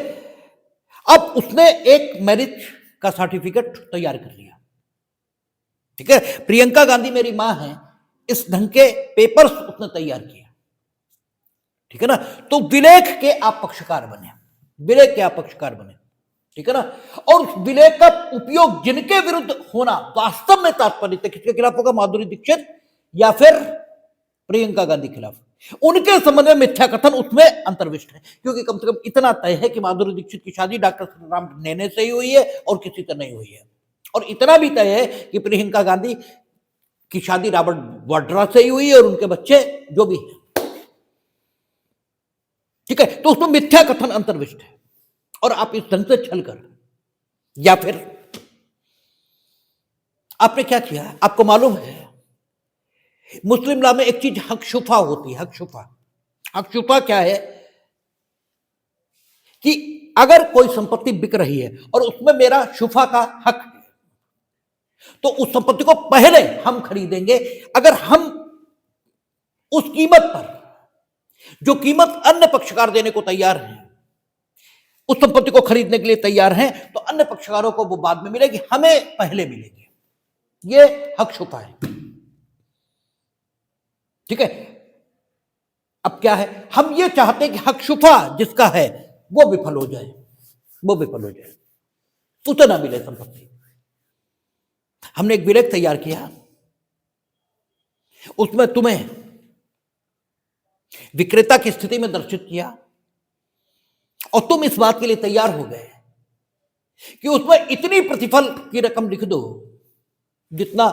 अब उसने एक मैरिज का सर्टिफिकेट तैयार कर लिया। ठीक है, प्रियंका गांधी मेरी मां है, इस ढंग के पेपर्स उसने तैयार किया। ठीक है ना, तो विलेख के आप पक्षकार बने, विलेख के आप पक्षकार बने। ठीक है ना, और उस विलेख का उपयोग जिनके विरुद्ध होना वास्तव में तात्पर्य है, किसके खिलाफ होगा, माधुरी दीक्षित या फिर प्रियंका गांधी खिलाफ, उनके संबंध में मिथ्या कथन उसमें अंतर्विष्ट है, क्योंकि कम से कम इतना तय है कि माधुरी दीक्षित की शादी डॉक्टर श्रीराम नेने से ही हुई है और किसी से नहीं हुई है, और इतना भी तय है कि प्रियंका गांधी की शादी रॉबर्ट वाड्रा से ही हुई है और उनके बच्चे जो भी हैं। ठीक है, तो उसमें मिथ्या कथन अंतर्विष्ट है और आप इस ढंग से छल कर या फिर आपने क्या किया, आपको मालूम है मुस्लिम लॉ में एक चीज हक शुफा होती है। हक शुफा, हक शुफा क्या है कि अगर कोई संपत्ति बिक रही है और उसमें मेरा शुफा का हक है, तो उस संपत्ति को पहले हम खरीदेंगे। अगर हम उस कीमत पर जो कीमत अन्य पक्षकार देने को तैयार हैं, उस संपत्ति को खरीदने के लिए तैयार हैं, तो अन्य पक्षकारों को वो बाद में मिलेगी, हमें पहले मिलेगी। ये हक शुफा है। ठीक है। अब क्या है, हम ये चाहते हैं कि हक शुफा जिसका है वो विफल हो जाए, वो विफल हो जाए, उसे ना मिले संपत्ति। हमने एक विलेख तैयार किया, उसमें तुम्हें विक्रेता की स्थिति में दर्शित किया और तुम इस बात के लिए तैयार हो गए कि उसमें इतनी प्रतिफल की रकम लिख दो जितना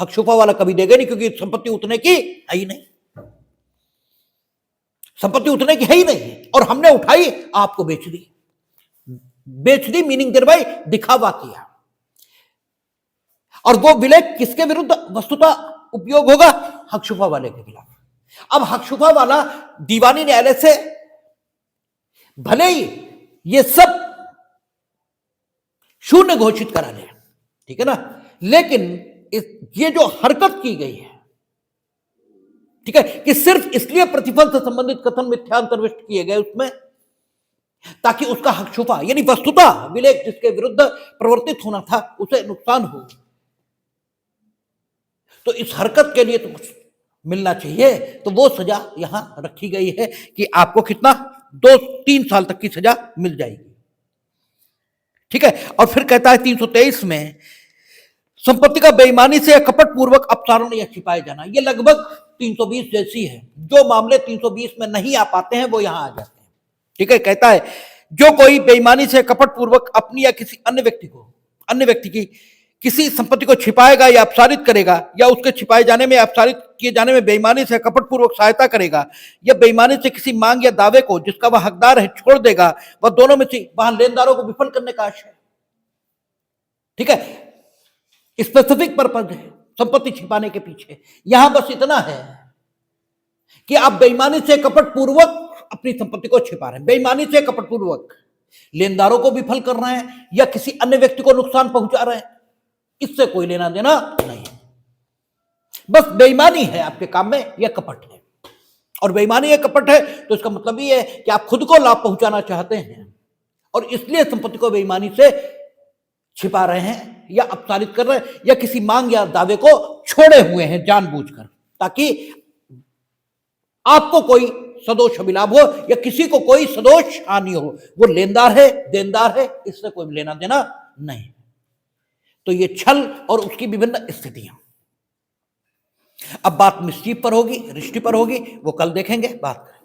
हक शुफा वाला कभी देगा नहीं, क्योंकि संपत्ति उतने की है ही नहीं, संपत्ति उतने की है ही नहीं, और हमने उठाई आपको बेच दी। बेच दी मीनिंग देर भाई दिखावा किया। और वो विलेख किसके विरुद्ध वस्तुतः उपयोग होगा, हक शुफा वाले के खिलाफ। अब हक शुफा वाला दीवानी न्यायालय से भले ही ये सब शून्य घोषित करा ले, ठीक है ना, लेकिन ये जो हरकत की गई है, ठीक है, कि सिर्फ इसलिए प्रतिफल से संबंधित कथन मिथ्यांतरविष्ट किए गए उसमें, ताकि उसका हक शुफा यानी वस्तुतः विलेख जिसके विरुद्ध प्रवर्तित होना था उसे नुकसान हो, तो इस हरकत के लिए तो कुछ मिलना चाहिए। तो वो सजा यहां रखी गई है कि आपको कितना 2-3 साल तक की सजा मिल जाएगी। ठीक है। और फिर कहता है 323 में, संपत्ति का बेईमानी से कपट पूर्वक अपसारण या छिपाए जाना, ये लगभग 320 जैसी है। जो मामले 320 में नहीं आ पाते हैं वो यहां आ जाते हैं। ठीक है। कहता है जो कोई बेईमानी से कपट पूर्वक अपनी या किसी अन्य व्यक्ति की किसी संपत्ति को छिपाएगा या अपसारित करेगा, या उसके छिपाए जाने में अपसारित किए जाने में बेईमानी से कपट पूर्वक सहायता करेगा, या बेईमानी से किसी मांग या दावे को जिसका वह हकदार है छोड़ देगा, वह दोनों में से वहां लेनदारों को विफल करने का आशय है। ठीक है। स्पेसिफिक पर्पज है संपत्ति छिपाने के पीछे। यहां बस इतना है कि आप बेईमानी से कपट पूर्वक अपनी संपत्ति को छिपा रहे हैं, बेईमानी से कपट पूर्वक लेनदारों को विफल कर रहे हैं या किसी अन्य व्यक्ति को नुकसान पहुंचा रहे हैं, इससे कोई लेना देना नहीं, बस बेईमानी है आपके काम में, यह कपट है। और बेईमानी या कपट है तो इसका मतलब ये है कि आप खुद को लाभ पहुंचाना चाहते हैं और इसलिए संपत्ति को बेईमानी से छिपा रहे हैं या अपसारित कर रहे हैं या किसी मांग या दावे को छोड़े हुए हैं जानबूझकर, ताकि आपको कोई सदोष अभिलाभ हो या किसी को कोई सदोष हानि हो। वो लेनदार है, देनदार है, इससे कोई लेना देना नहीं। तो ये छल और उसकी विभिन्न स्थितियां। अब बात मिस्चीफ पर होगी, रिश्ती पर होगी, वो कल देखेंगे, बात करेंगे।